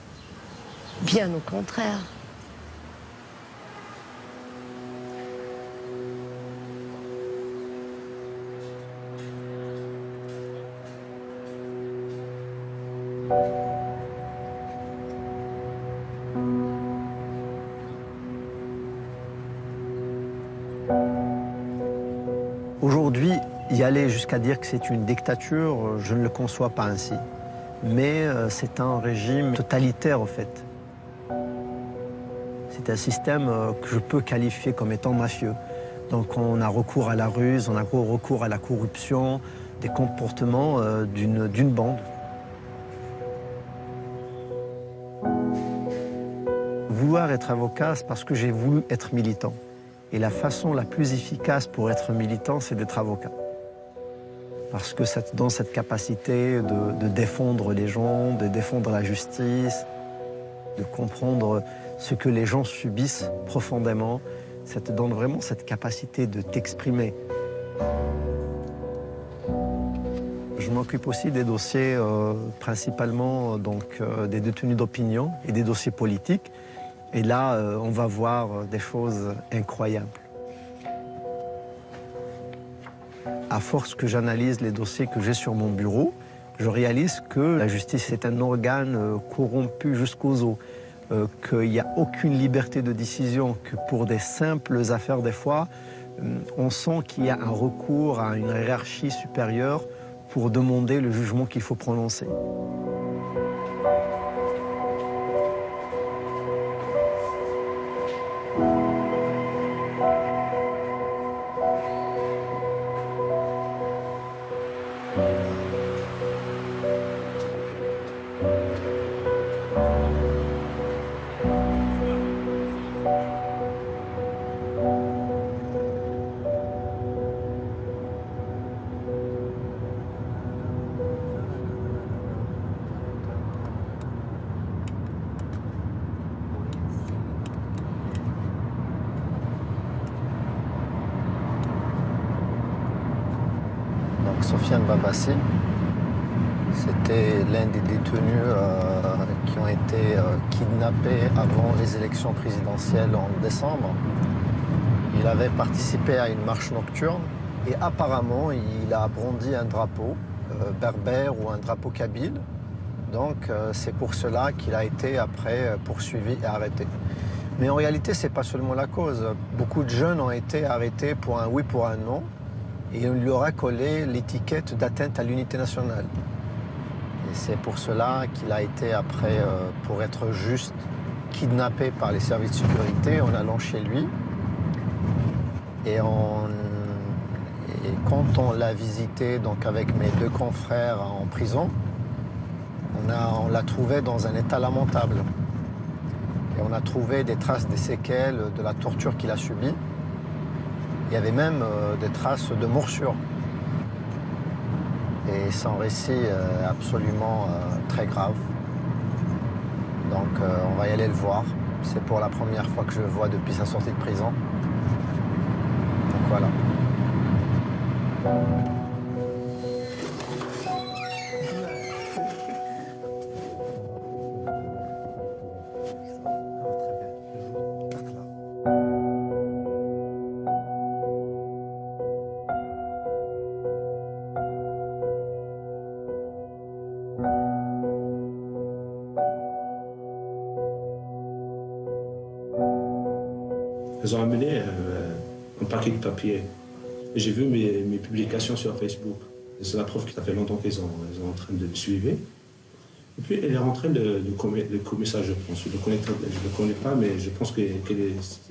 Bien au contraire. Aujourd'hui, y aller jusqu'à dire que c'est une dictature, je ne le conçois pas ainsi. Mais c'est un régime totalitaire, en fait. C'est un système que je peux qualifier comme étant mafieux. Donc on a recours à la ruse, on a recours à la corruption, des comportements d'une bande. Vouloir être avocat, c'est parce que j'ai voulu être militant. Et la façon la plus efficace pour être militant, c'est d'être avocat. Parce que ça te donne cette capacité de défendre les gens, de défendre la justice, de comprendre ce que les gens subissent profondément. Ça te donne vraiment cette capacité de t'exprimer. Je m'occupe aussi des dossiers principalement des détenus d'opinion et des dossiers politiques. Et là, on va voir des choses incroyables. À force que j'analyse les dossiers que j'ai sur mon bureau, je réalise que la justice est un organe corrompu jusqu'aux os, qu'il n'y a aucune liberté de décision, que pour des simples affaires, des fois, on sent qu'il y a un recours à une hiérarchie supérieure pour demander le jugement qu'il faut prononcer. Sofiane Babassi, c'était l'un des détenus qui ont été kidnappés avant les élections présidentielles en décembre. Il avait participé à une marche nocturne et apparemment il a brandi un drapeau berbère ou un drapeau kabyle. Donc c'est pour cela qu'il a été après poursuivi et arrêté. Mais en réalité, c'est pas seulement la cause. Beaucoup de jeunes ont été arrêtés pour un oui, pour un non. Et on lui aura collé l'étiquette d'atteinte à l'unité nationale. Et c'est pour cela qu'il a été après, pour être juste, kidnappé par les services de sécurité en allant chez lui. Et quand on l'a visité donc avec mes deux confrères en prison, on l'a trouvé dans un état lamentable. Et on a trouvé des traces des séquelles de la torture qu'il a subie. Il y avait même des traces de morsures. Et son récit absolument très grave. Donc on va y aller le voir. C'est pour la première fois que je le vois depuis sa sortie de prison. Donc voilà. Ils ont amené un paquet de papier. J'ai vu mes publications sur Facebook. C'est la preuve que ça fait longtemps qu'ils sont en train de me suivre. Et puis elle est rentrée, le commissaire, je pense. Je ne le connais pas, mais je pense que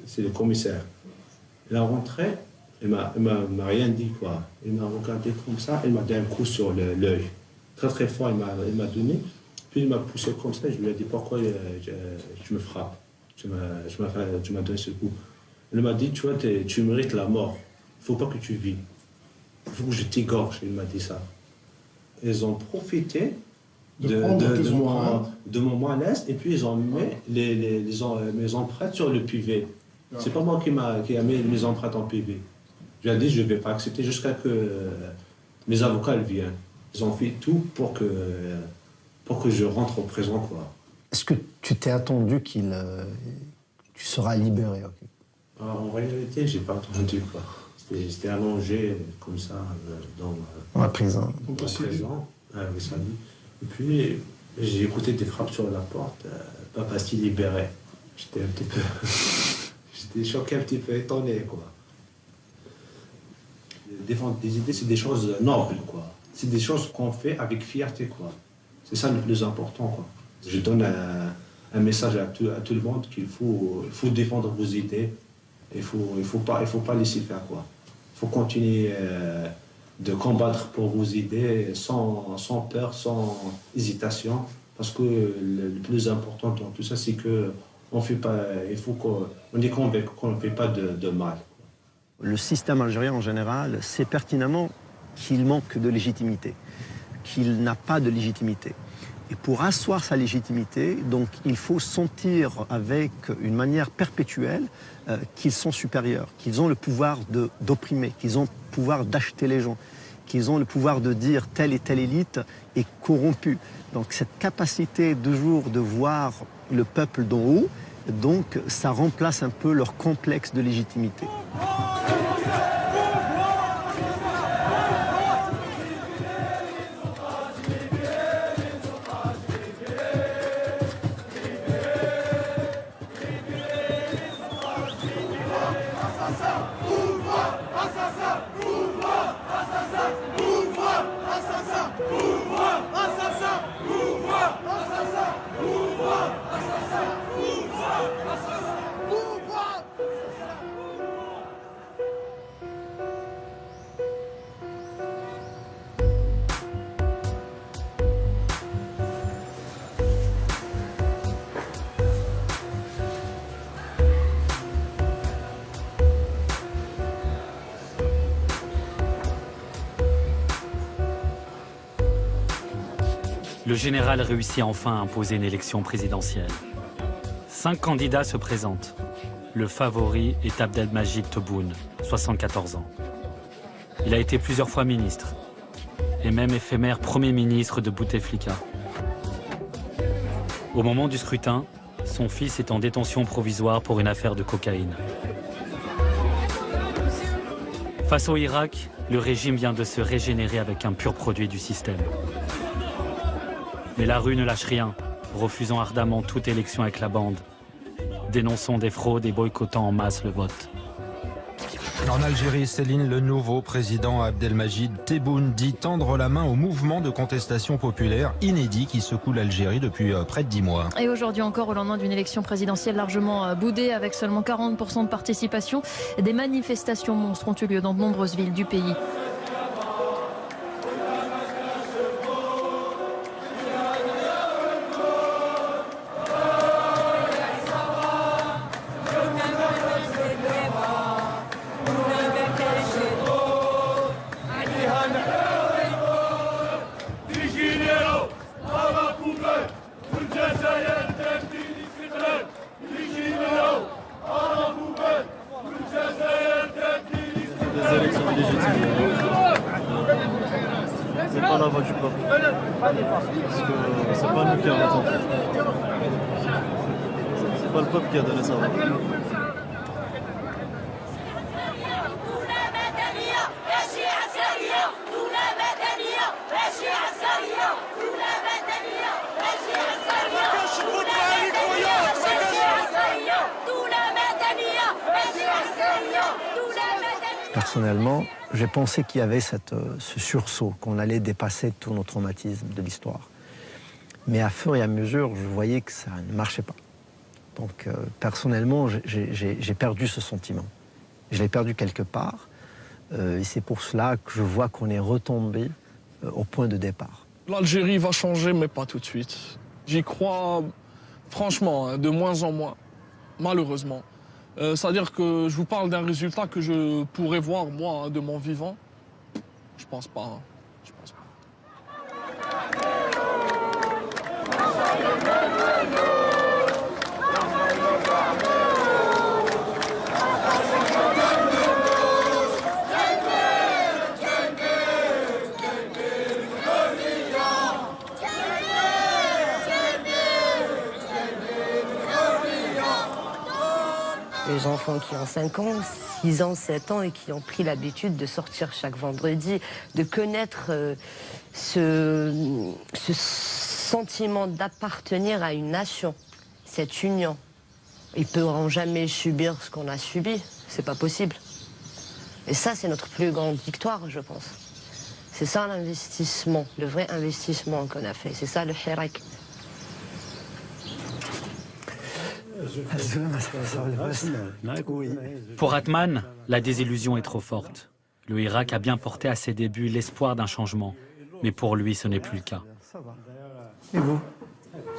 c'est le commissaire. Elle est rentrée Il m'a rien dit, quoi. Il m'a regardé comme ça, il m'a donné un coup sur l'œil. Très très fort, il m'a donné. Puis il m'a poussé comme ça, je lui ai dit pourquoi je me frappe. Tu m'as donné ce coup. Il m'a dit, tu vois, tu mérites la mort. Il ne faut pas que tu vis. Il faut que je t'égorge, il m'a dit ça. Ils ont profité de mon malaise et puis ils ont mis mes empreintes sur le PV. C'est pas moi qui a mis mes empreintes en PV. J'ai dit je ne vais pas accepter jusqu'à que mes avocats viennent. Ils ont fait tout pour que je rentre en prison, quoi. Est-ce que tu t'es attendu tu seras libéré? En réalité, j'ai pas attendu, quoi. C'était allongé comme ça dans la prison. Et puis j'ai écouté des frappes sur la porte. Papa s'est libéré. J'étais un petit peu, j'étais choqué, un petit peu étonné, quoi. Défendre des idées, c'est des choses nobles, quoi. C'est des choses qu'on fait avec fierté, quoi. C'est ça le plus important, quoi. Je donne un message à tout le monde qu'il faut défendre vos idées. Il faut pas laisser faire, quoi. Il faut continuer de combattre pour vos idées sans peur, sans hésitation. Parce que le plus important dans tout ça, c'est qu'on fait pas, on est convaincu qu'on ne fait pas de mal. Le système algérien en général sait pertinemment qu'il manque de légitimité, qu'il n'a pas de légitimité. Et pour asseoir sa légitimité, donc, il faut sentir avec une manière perpétuelle qu'ils sont supérieurs, qu'ils ont le pouvoir d'opprimer, qu'ils ont le pouvoir d'acheter les gens, qu'ils ont le pouvoir de dire telle et telle élite est corrompue. Donc cette capacité toujours de voir le peuple d'en haut, donc ça remplace un peu leur complexe de légitimité. Le général réussit enfin à imposer une élection présidentielle. 5 candidats se présentent. Le favori est Abdelmajid Tebboune, 74 ans. Il a été plusieurs fois ministre, et même éphémère Premier ministre de Bouteflika. Au moment du scrutin, son fils est en détention provisoire pour une affaire de cocaïne. Face au Irak, le régime vient de se régénérer avec un pur produit du système. Mais la rue ne lâche rien, refusant ardemment toute élection avec la bande, dénonçant des fraudes et boycottant en masse le vote. En Algérie, Céline, le nouveau président Abdelmajid Tebboune dit tendre la main au mouvement de contestation populaire inédit qui secoue l'Algérie depuis près de 10 mois. Et aujourd'hui encore, au lendemain d'une élection présidentielle largement boudée avec seulement 40% de participation, des manifestations monstres ont eu lieu dans de nombreuses villes du pays. C'est pas la voix du peuple. Parce que c'est pas nous qui avons voté. C'est pas le peuple qui a donné sa voix. Personnellement, j'ai pensé qu'il y avait ce sursaut, qu'on allait dépasser tout notre traumatisme de l'histoire. Mais à fur et à mesure, je voyais que ça ne marchait pas. Donc personnellement, j'ai perdu ce sentiment. Je l'ai perdu quelque part. Et c'est pour cela que je vois qu'on est retombé au point de départ. L'Algérie va changer, mais pas tout de suite. J'y crois, franchement, hein, de moins en moins, malheureusement. C'est-à-dire que je vous parle d'un résultat que je pourrais voir, moi, hein, de mon vivant. Je pense pas. Hein. Je pense pas. Les enfants qui ont 5 ans, 6 ans, 7 ans et qui ont pris l'habitude de sortir chaque vendredi, de connaître ce sentiment d'appartenir à une nation, cette union. Ils ne pourront jamais subir ce qu'on a subi, c'est pas possible. Et ça, c'est notre plus grande victoire, je pense. C'est ça l'investissement, le vrai investissement qu'on a fait. C'est ça le hirak. Pour Atman, la désillusion est trop forte. Le Hirak a bien porté à ses débuts l'espoir d'un changement, mais pour lui, ce n'est plus le cas. Et vous?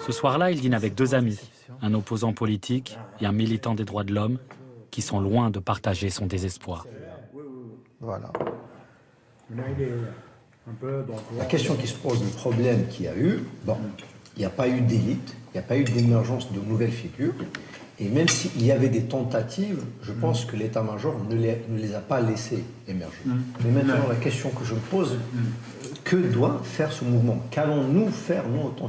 Ce soir-là, il dîne avec 2 amis, un opposant politique et un militant des droits de l'homme, qui sont loin de partager son désespoir. Voilà. La question qui se pose, le problème qu'il y a eu, bon, il n'y a pas eu d'élite, il n'y a pas eu d'émergence de nouvelles figures. Et même s'il y avait des tentatives, je pense que l'état-major ne les a pas laissés émerger. Mais maintenant, la question que je me pose, que doit faire ce mouvement? Qu'allons-nous faire, nous, en tant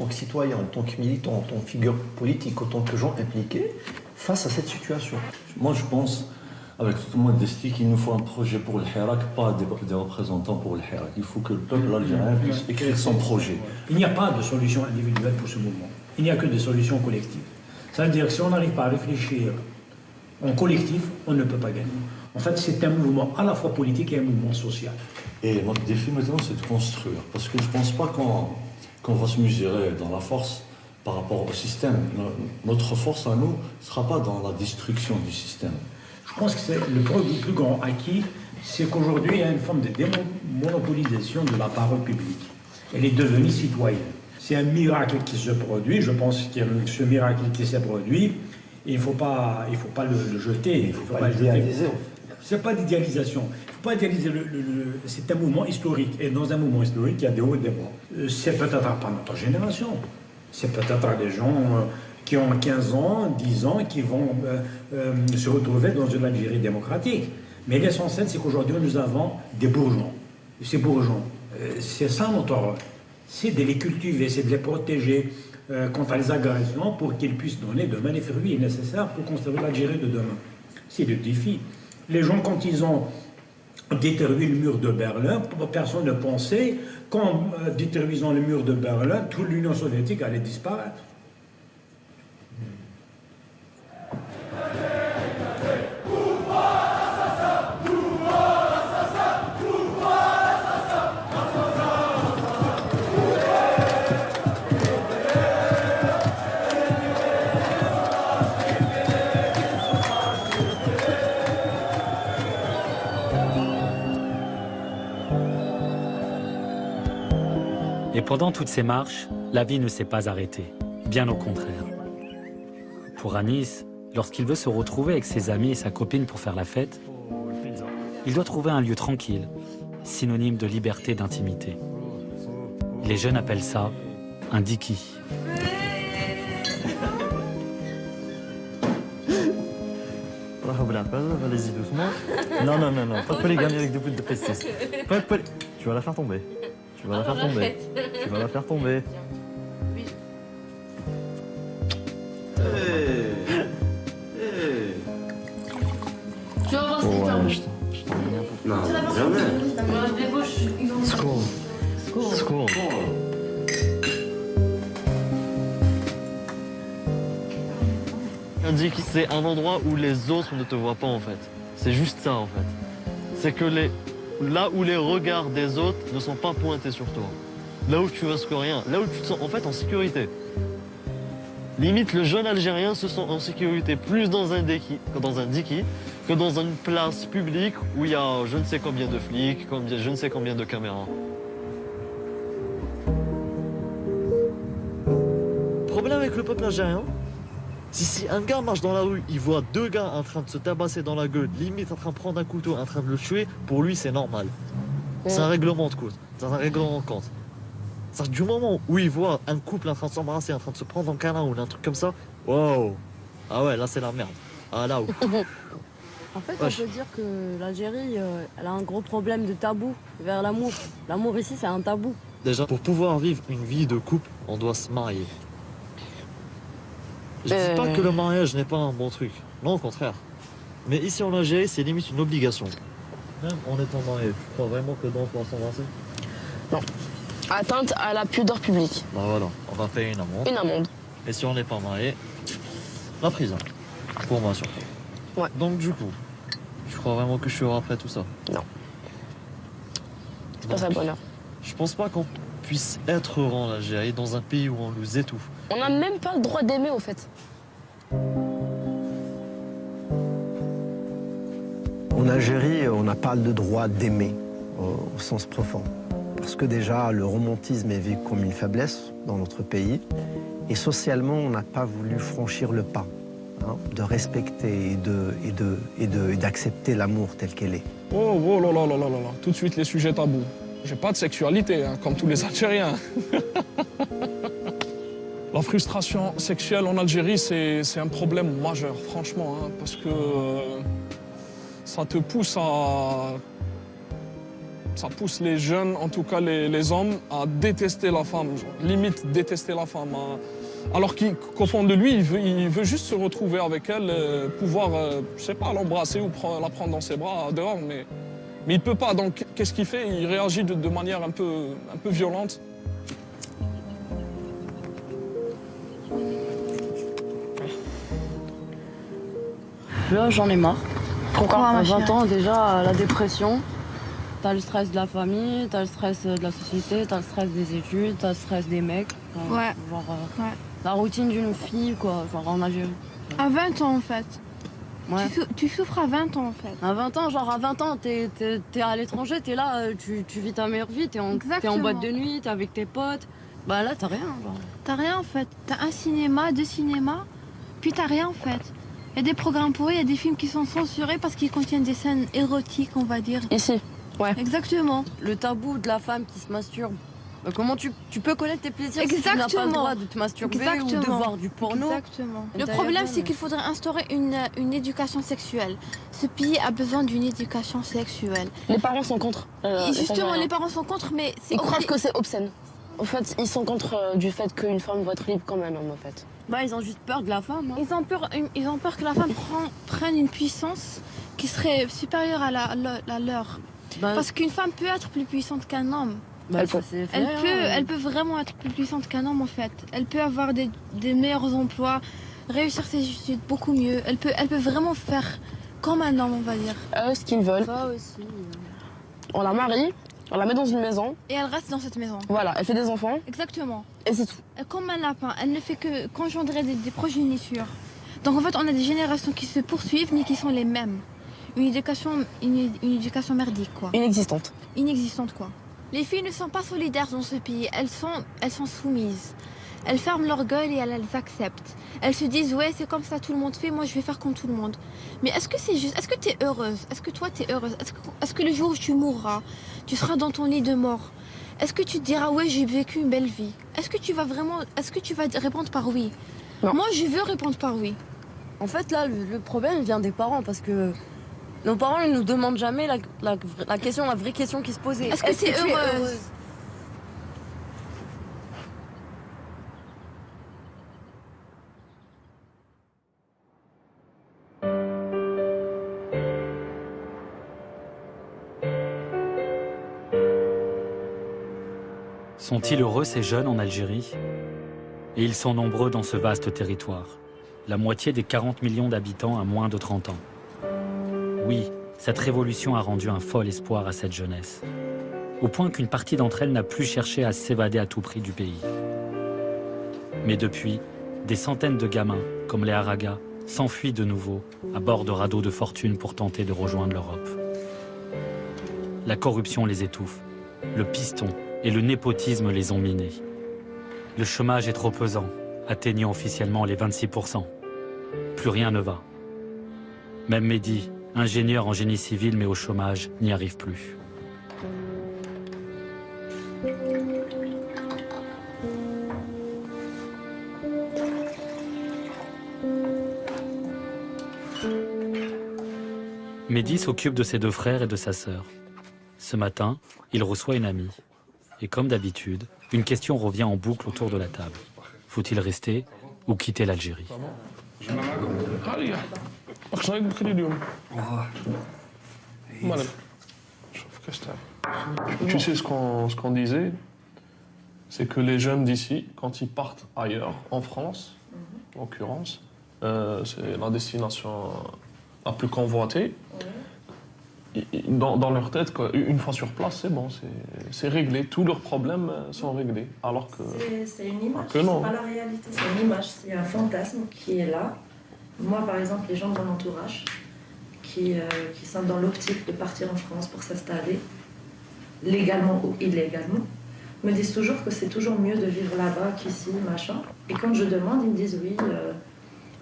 que citoyens, en tant que militants, en tant que figures politiques, en tant que gens impliqués, face à cette situation? Moi, je pense, avec toute modestie, qu'il nous faut un projet pour le Hirak, pas des représentants pour le Hirak. Il faut que le peuple algérien puisse écrire son projet. Il n'y a pas de solution individuelle pour ce mouvement. Il n'y a que des solutions collectives. C'est-à-dire que si on n'arrive pas à réfléchir en collectif, on ne peut pas gagner. En fait, c'est un mouvement à la fois politique et un mouvement social. Et notre défi maintenant, c'est de construire. Parce que je ne pense pas qu'on va se mesurer dans la force par rapport au système. Notre force à nous ne sera pas dans la destruction du système. Je pense que c'est le plus grand acquis, c'est qu'aujourd'hui, il y a une forme de démonopolisation de la parole publique. Elle est devenue citoyenne. C'est un miracle qui se produit, je pense qu'il y a ce miracle qui s'est produit, et il ne faut pas le jeter. Il ne faut pas l'idéaliser. Ce n'est pas d'idéalisation. Il ne faut pas idéaliser c'est un mouvement historique. Et dans un mouvement historique, il y a des hauts et des bas. C'est peut-être pas notre génération. C'est peut-être des gens qui ont 15 ans, 10 ans, qui vont se retrouver dans une Algérie démocratique. Mais l'essentiel, c'est qu'aujourd'hui, nous avons des bourgeons. Ces bourgeons, c'est ça notre rôle. C'est de les cultiver, c'est de les protéger contre les agressions pour qu'ils puissent donner demain les fruits nécessaires pour construire l'Algérie de demain. C'est le défi. Les gens, quand ils ont détruit le mur de Berlin, personne ne pensait qu'en détruisant le mur de Berlin, toute l'Union soviétique allait disparaître. Et pendant toutes ces marches, la vie ne s'est pas arrêtée, bien au contraire. Pour Anis, lorsqu'il veut se retrouver avec ses amis et sa copine pour faire la fête, il doit trouver un lieu tranquille, synonyme de liberté et d'intimité. Les jeunes appellent ça un diki. Allez-y doucement. Non, non, non, non, pas de polygamie avec des bouts de pestis. Pas de Tu vas la faire tomber. Tu vas la faire tomber. Tu vas la faire tomber. Tu vas voir ce que Non, jamais. Secours. Secours. On dit que c'est un endroit où les autres ne te voient pas en fait. C'est juste ça en fait. C'est que là où les regards des autres ne sont pas pointés sur toi. Là où tu risques rien. Là où tu te sens en fait en sécurité. Limite, le jeune Algérien se sent en sécurité plus dans un diki que dans une place publique où il y a je ne sais combien de flics, je ne sais combien de caméras. Le problème avec le peuple algérien, si un gars marche dans la rue, il voit deux gars en train de se tabasser dans la gueule, limite en train de prendre un couteau, en train de le tuer, pour lui c'est normal. C'est un règlement de compte. C'est un règlement de compte. C'est-à-dire du moment où il voit un couple en train de s'embrasser, en train de se prendre en câlin ou un truc comme ça, wow. Ah ouais, là c'est la merde. Ah là où. En fait, on peut dire que l'Algérie, elle a un gros problème de tabou vers l'amour. L'amour ici, c'est un tabou. Déjà, pour pouvoir vivre une vie de couple, on doit se marier. Je dis pas que le mariage n'est pas un bon truc. Non, au contraire. Mais ici en Algérie, c'est limite une obligation. Même en étant marié, tu crois vraiment que dans pouvoir s'embrasser? Non. Atteinte à la pudeur publique. Bah voilà, on va payer une amende. Une amende. Et si on n'est pas marié, la prison. Pour moi surtout. Ouais. Donc du coup, tu crois vraiment que je suis après tout ça? Non. C'est pas ça le bonheur. Je pense pas qu'on puisse être heureux en Algérie dans un pays où on nous étouffe. On n'a même pas le droit d'aimer au fait. En Algérie, on n'a pas le droit d'aimer au sens profond. Parce que déjà, le romantisme est vu comme une faiblesse dans notre pays. Et socialement, on n'a pas voulu franchir le pas de respecter et d'accepter l'amour tel qu'elle est. Oh là là là là là là, tout de suite les sujets tabous. J'ai pas de sexualité, comme tous les Algériens. La frustration sexuelle en Algérie, c'est un problème majeur, franchement, parce que ça te pousse à... Ça pousse les jeunes, en tout cas les hommes, à détester la femme, limite détester la femme. Alors qu'au fond de lui, il veut juste se retrouver avec elle, pouvoir, je sais pas, l'embrasser ou la prendre dans ses bras dehors, mais il peut pas. Donc qu'est-ce qu'il fait? Il réagit de manière un peu violente. Là, j'en ai marre. Pourquoi? À 20 ans, déjà, la dépression. T'as le stress de la famille, t'as le stress de la société, t'as le stress des études, t'as le stress des mecs. Ouais. Genre, la routine d'une fille, quoi, genre en Algérie. À 20 ans, en fait. Ouais. Tu souffres à 20 ans, en fait. À 20 ans, genre à 20 ans, t'es à l'étranger, t'es là, tu vis ta meilleure vie, t'es en boîte de nuit, t'es avec tes potes. Bah là, t'as rien, genre. T'as rien, en fait. T'as un cinéma, deux cinémas, puis t'as rien, en fait. Il y a des programmes pourris, il y a des films qui sont censurés parce qu'ils contiennent des scènes érotiques, on va dire. Ici. Ouais. Exactement. Le tabou de la femme qui se masturbe. Comment tu peux connaître tes plaisirs si tu n'as pas le droit de te masturber ou de voir du porno? Exactement. Le problème, c'est qu'il faudrait instaurer une éducation sexuelle. Ce pays a besoin d'une éducation sexuelle. Les parents sont contre. Justement, les parents sont contre, mais... Ils croient que c'est obscène. En fait, ils sont contre du fait qu'une femme doit être libre comme un homme, en fait. Bah, ils ont juste peur de la femme. Ils ont peur que la femme prenne une puissance qui serait supérieure à la leur. Parce qu'une femme peut être plus puissante qu'un homme. Bah, elle peut vraiment être plus puissante qu'un homme, en fait. Elle peut avoir des meilleurs emplois, réussir ses études beaucoup mieux. Elle peut vraiment faire comme un homme, on va dire. Ce qu'ils veulent. Ça aussi. On la marie, on la met dans une maison. Et elle reste dans cette maison. Voilà, elle fait des enfants. Exactement. Et c'est tout. Comme un lapin, elle ne fait que qu'engendrer des progénitures. Donc en fait, on a des générations qui se poursuivent, mais qui sont les mêmes. Une éducation merdique, quoi. Inexistante. Inexistante, quoi. Les filles ne sont pas solidaires dans ce pays. Elles sont soumises. Elles ferment leur gueule et elles acceptent. Elles se disent, ouais, c'est comme ça, tout le monde fait, moi je vais faire comme tout le monde. Mais est-ce que c'est juste? Est-ce que tu es heureuse? Est-ce que toi tu es heureuse? Est-ce que le jour où tu mourras, tu seras dans ton lit de mort? Est-ce que tu te diras, ouais, j'ai vécu une belle vie? Est-ce que tu vas répondre par oui? Non. Moi, je veux répondre par oui. En fait, là, le problème vient des parents parce que nos parents ne nous demandent jamais la vraie question qui se posait. Est-ce que tu es heureuse? Sont-ils heureux ces jeunes en Algérie? Et ils sont nombreux dans ce vaste territoire. La moitié des 40 millions d'habitants a moins de 30 ans. Oui, cette révolution a rendu un fol espoir à cette jeunesse. Au point qu'une partie d'entre elles n'a plus cherché à s'évader à tout prix du pays. Mais depuis, Des centaines de gamins, comme les Haragas, s'enfuient de nouveau à bord de radeaux de fortune pour tenter de rejoindre l'Europe. La corruption les étouffe, le piston et le népotisme les ont minés. Le chômage est trop pesant, atteignant officiellement les 26%. Plus rien ne va. Même Mehdi, ingénieur en génie civil mais au chômage, n'y arrive plus. Mehdi s'occupe de ses deux frères et de sa sœur. Ce matin, il reçoit une amie. Et comme d'habitude, une question revient en boucle autour de la table. Faut-il rester ou quitter l'Algérie? Tu sais ce qu'on disait, c'est que les jeunes d'ici, quand ils partent ailleurs, en France, en l'occurrence, c'est la destination la plus convoitée. Dans leur tête, quoi, une fois sur place, c'est bon, c'est réglé. Tous leurs problèmes sont réglés. Alors que c'est une image, c'est pas la réalité, c'est une image, c'est un fantasme qui est là. Moi, par exemple, les gens de mon entourage qui sont dans l'optique de partir en France pour s'installer, légalement ou illégalement, me disent toujours que c'est toujours mieux de vivre là-bas qu'ici, machin. Et quand je demande, ils me disent oui,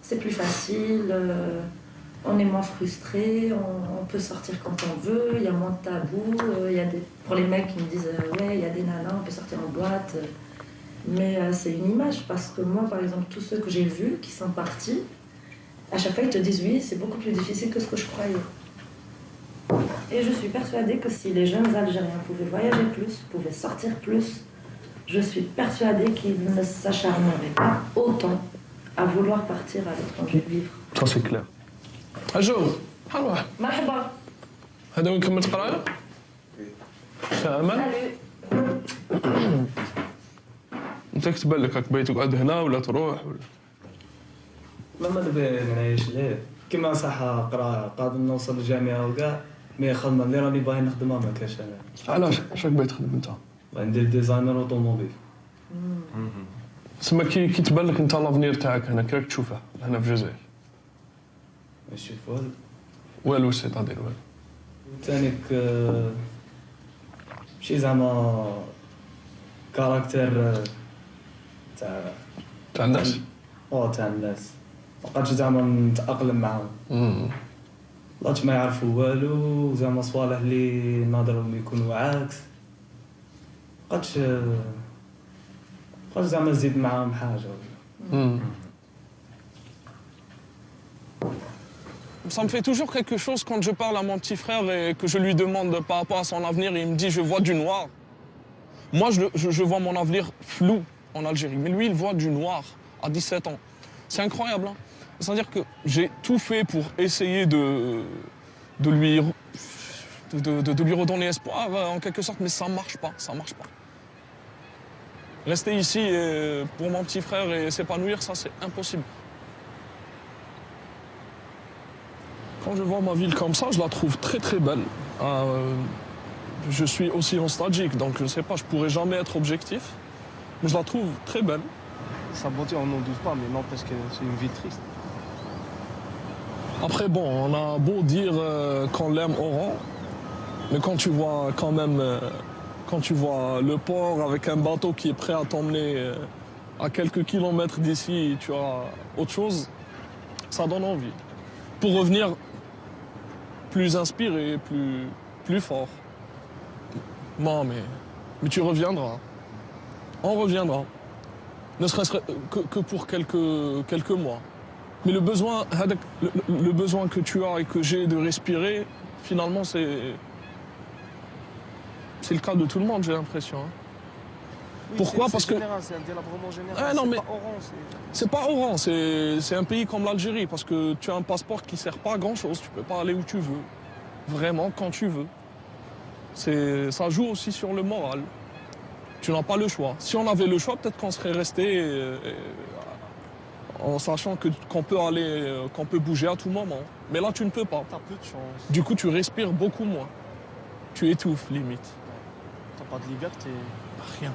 c'est plus facile. On est moins frustré, on peut sortir quand on veut, il y a moins de tabous. Pour les mecs qui me disent ouais, il y a des nanas, on peut sortir en boîte. Mais c'est une image parce que moi, par exemple, tous ceux que j'ai vus qui sont partis, à chaque fois ils te disent oui, c'est beaucoup plus difficile que ce que je croyais. Et je suis persuadée que si les jeunes Algériens pouvaient voyager plus, pouvaient sortir plus, je suis persuadée qu'ils ne s'acharneraient pas autant à vouloir partir à l'étranger vivre. Ça c'est clair. أجو حلوة مرحبا هذا وين كملت قراية؟ سامة؟ أنت كتبان لك راك باغي تقعد هنا ولا تروح ولا؟ ما دابا نعيش ليه كيما صح قرايه قادر نوصل للجامعة وكاع مي خدمة اللي راني باغي نخدمها ما كاش أنا. علاش؟ اش راك باغي تخدم أنت؟ ندير ديزاينر أوتوموبيل. تسمى كي تبان لك أنت لافنير تاعك هنا كي راك تشوفه هنا في الجزائر؟ نشوف والو والو سيتادير والو تانيك شي زعما كاركتير تاع الناس تاع الناس مابقاتش زعما نتأقلم معاهم بقاتش ما يعرفوا والو زعما صوالح اللي ناظرهم يكونوا عكس مابقاتش زعما نزيد معاهم حاجة. Ça me fait toujours quelque chose quand je parle à mon petit frère et que je lui demande par rapport à son avenir. Il me dit, je vois du noir. Moi, je vois mon avenir flou en Algérie. Mais lui, il voit du noir à 17 ans. C'est incroyable. Hein. C'est-à-dire que j'ai tout fait pour essayer de lui redonner espoir, en quelque sorte, mais ça marche pas. Ça marche pas. Rester ici pour mon petit frère et s'épanouir, ça, c'est impossible. Quand je vois ma ville comme ça, je la trouve très très belle. Je suis aussi nostalgique, donc je ne sais pas, je ne pourrais jamais être objectif, mais je la trouve très belle. Sa beauté, on n'en doute pas, mais non, parce que c'est une vie triste. Après, bon, on a beau dire qu'on l'aime au rang, mais quand tu vois quand même, quand tu vois le port avec un bateau qui est prêt à t'emmener à quelques kilomètres d'ici, tu as autre chose, ça donne envie. Pour revenir plus inspiré, plus fort. Non, mais tu reviendras. On reviendra. Ne serait-ce que pour quelques mois. Mais le besoin que tu as et que j'ai de respirer, finalement, c'est le cas de tout le monde, j'ai l'impression. Hein. Oui, pourquoi? Parce que... C'est un délabrement général, ah, non, mais... pas Oran. C'est pas Oran, c'est un pays comme l'Algérie, parce que tu as un passeport qui sert pas à grand-chose, tu peux pas aller où tu veux, vraiment quand tu veux. Ça joue aussi sur le moral. Tu n'as pas le choix. Si on avait le choix, peut-être qu'on serait resté en sachant qu'on peut aller, qu'on peut bouger à tout moment. Mais là, tu ne peux pas. T'as peu de chance. Du coup, tu respires beaucoup moins. Tu étouffes, limite. T'as pas de liberté. Rien.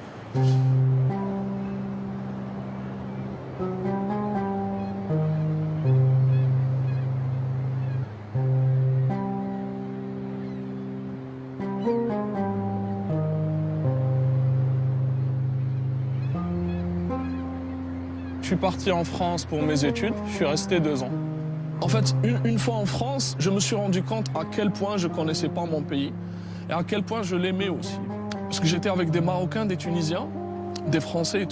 suis parti en France pour mes études, je suis resté 2 ans. En fait, une fois en France, je me suis rendu compte à quel point je ne connaissais pas mon pays et à quel point je l'aimais aussi. Parce que j'étais avec des Marocains, des Tunisiens, des Français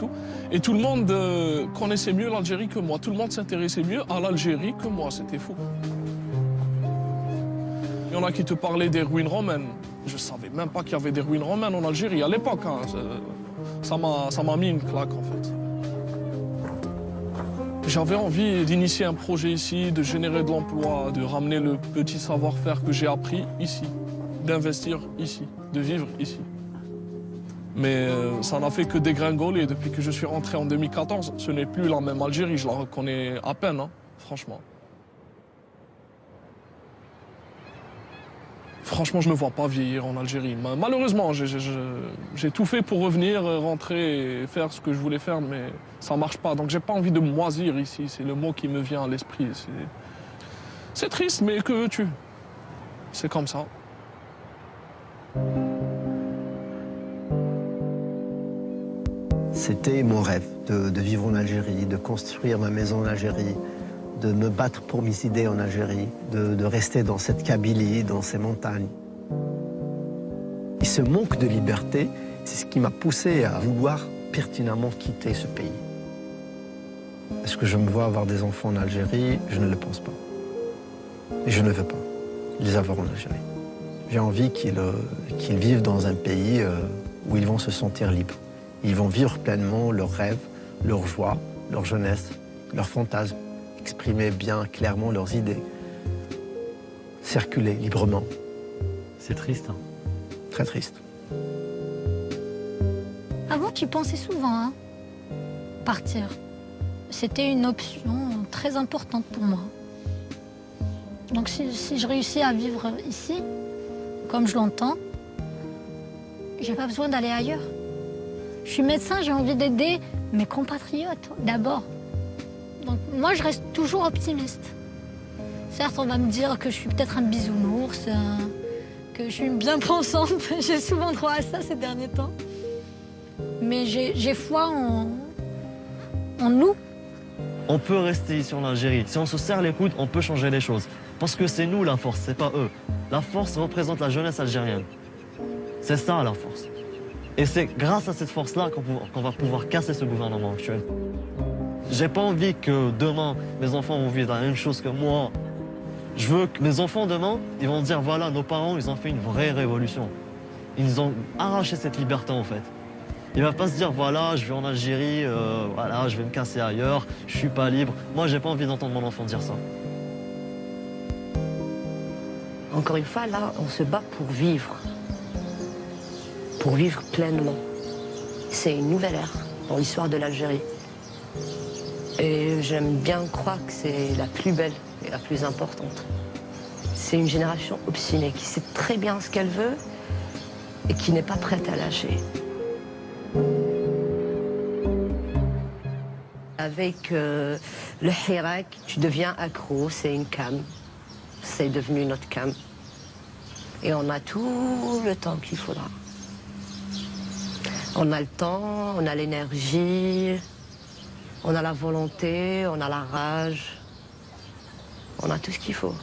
et tout le monde connaissait mieux l'Algérie que moi. Tout le monde s'intéressait mieux à l'Algérie que moi, c'était fou. Il y en a qui te parlaient des ruines romaines. Je ne savais même pas qu'il y avait des ruines romaines en Algérie à l'époque. Hein. Ça m'a mis une claque en fait. J'avais envie d'initier un projet ici, de générer de l'emploi, de ramener le petit savoir-faire que j'ai appris ici, d'investir ici, de vivre ici. Mais ça n'a fait que dégringoler. Depuis que je suis rentré en 2014, ce n'est plus la même Algérie, je la reconnais à peine, hein, franchement. Franchement, je ne me vois pas vieillir en Algérie. Malheureusement, j'ai tout fait pour revenir, rentrer et faire ce que je voulais faire, mais ça ne marche pas. Donc j'ai pas envie de moisir ici, c'est le mot qui me vient à l'esprit. C'est triste, mais que veux-tu? C'est comme ça. C'était mon rêve de vivre en Algérie, de construire ma maison en Algérie, de me battre pour mes idées en Algérie, de rester dans cette Kabylie, dans ces montagnes. Et ce manque de liberté, c'est ce qui m'a poussé à vouloir pertinemment quitter ce pays. Est-ce que je me vois avoir des enfants en Algérie? Je ne le pense pas. Et je ne veux pas les avoir en Algérie. J'ai envie qu'ils vivent dans un pays où ils vont se sentir libres. Ils vont vivre pleinement leurs rêves, leurs joies, leur jeunesse, leurs fantasmes, exprimer bien clairement leurs idées, circuler librement. C'est triste, hein? Très triste. Avant, tu pensais souvent, hein, partir. C'était une option très importante pour moi. Donc si je réussis à vivre ici, comme je l'entends, j'ai pas besoin d'aller ailleurs. Je suis médecin, j'ai envie d'aider mes compatriotes d'abord. Donc moi, je reste toujours optimiste. Certes, on va me dire que je suis peut-être un bisounours, que je suis bien pensante. J'ai souvent droit à ça ces derniers temps. Mais j'ai foi en nous. On peut rester ici en Algérie. Si on se serre les coudes, on peut changer les choses. Parce que c'est nous la force, c'est pas eux. La force représente la jeunesse algérienne. C'est ça la force. Et c'est grâce à cette force-là qu'on va pouvoir casser ce gouvernement actuel. J'ai pas envie que demain, mes enfants vont vivre la même chose que moi. Je veux que mes enfants demain, ils vont dire voilà, nos parents, ils ont fait une vraie révolution. Ils ont arraché cette liberté en fait. Ils ne vont pas se dire voilà, je vais en Algérie, voilà, je vais me casser ailleurs, je suis pas libre. Moi, j'ai pas envie d'entendre mon enfant dire ça. Encore une fois, là, on se bat pour vivre pleinement. C'est une nouvelle ère dans l'histoire de l'Algérie. Et j'aime bien croire que c'est la plus belle et la plus importante. C'est une génération obstinée qui sait très bien ce qu'elle veut et qui n'est pas prête à lâcher. Avec le Hirak, tu deviens accro, c'est une cam. C'est devenu notre cam. Et on a tout le temps qu'il faudra. On a le temps, on a l'énergie, on a la volonté, on a la rage. On a tout ce qu'il faut.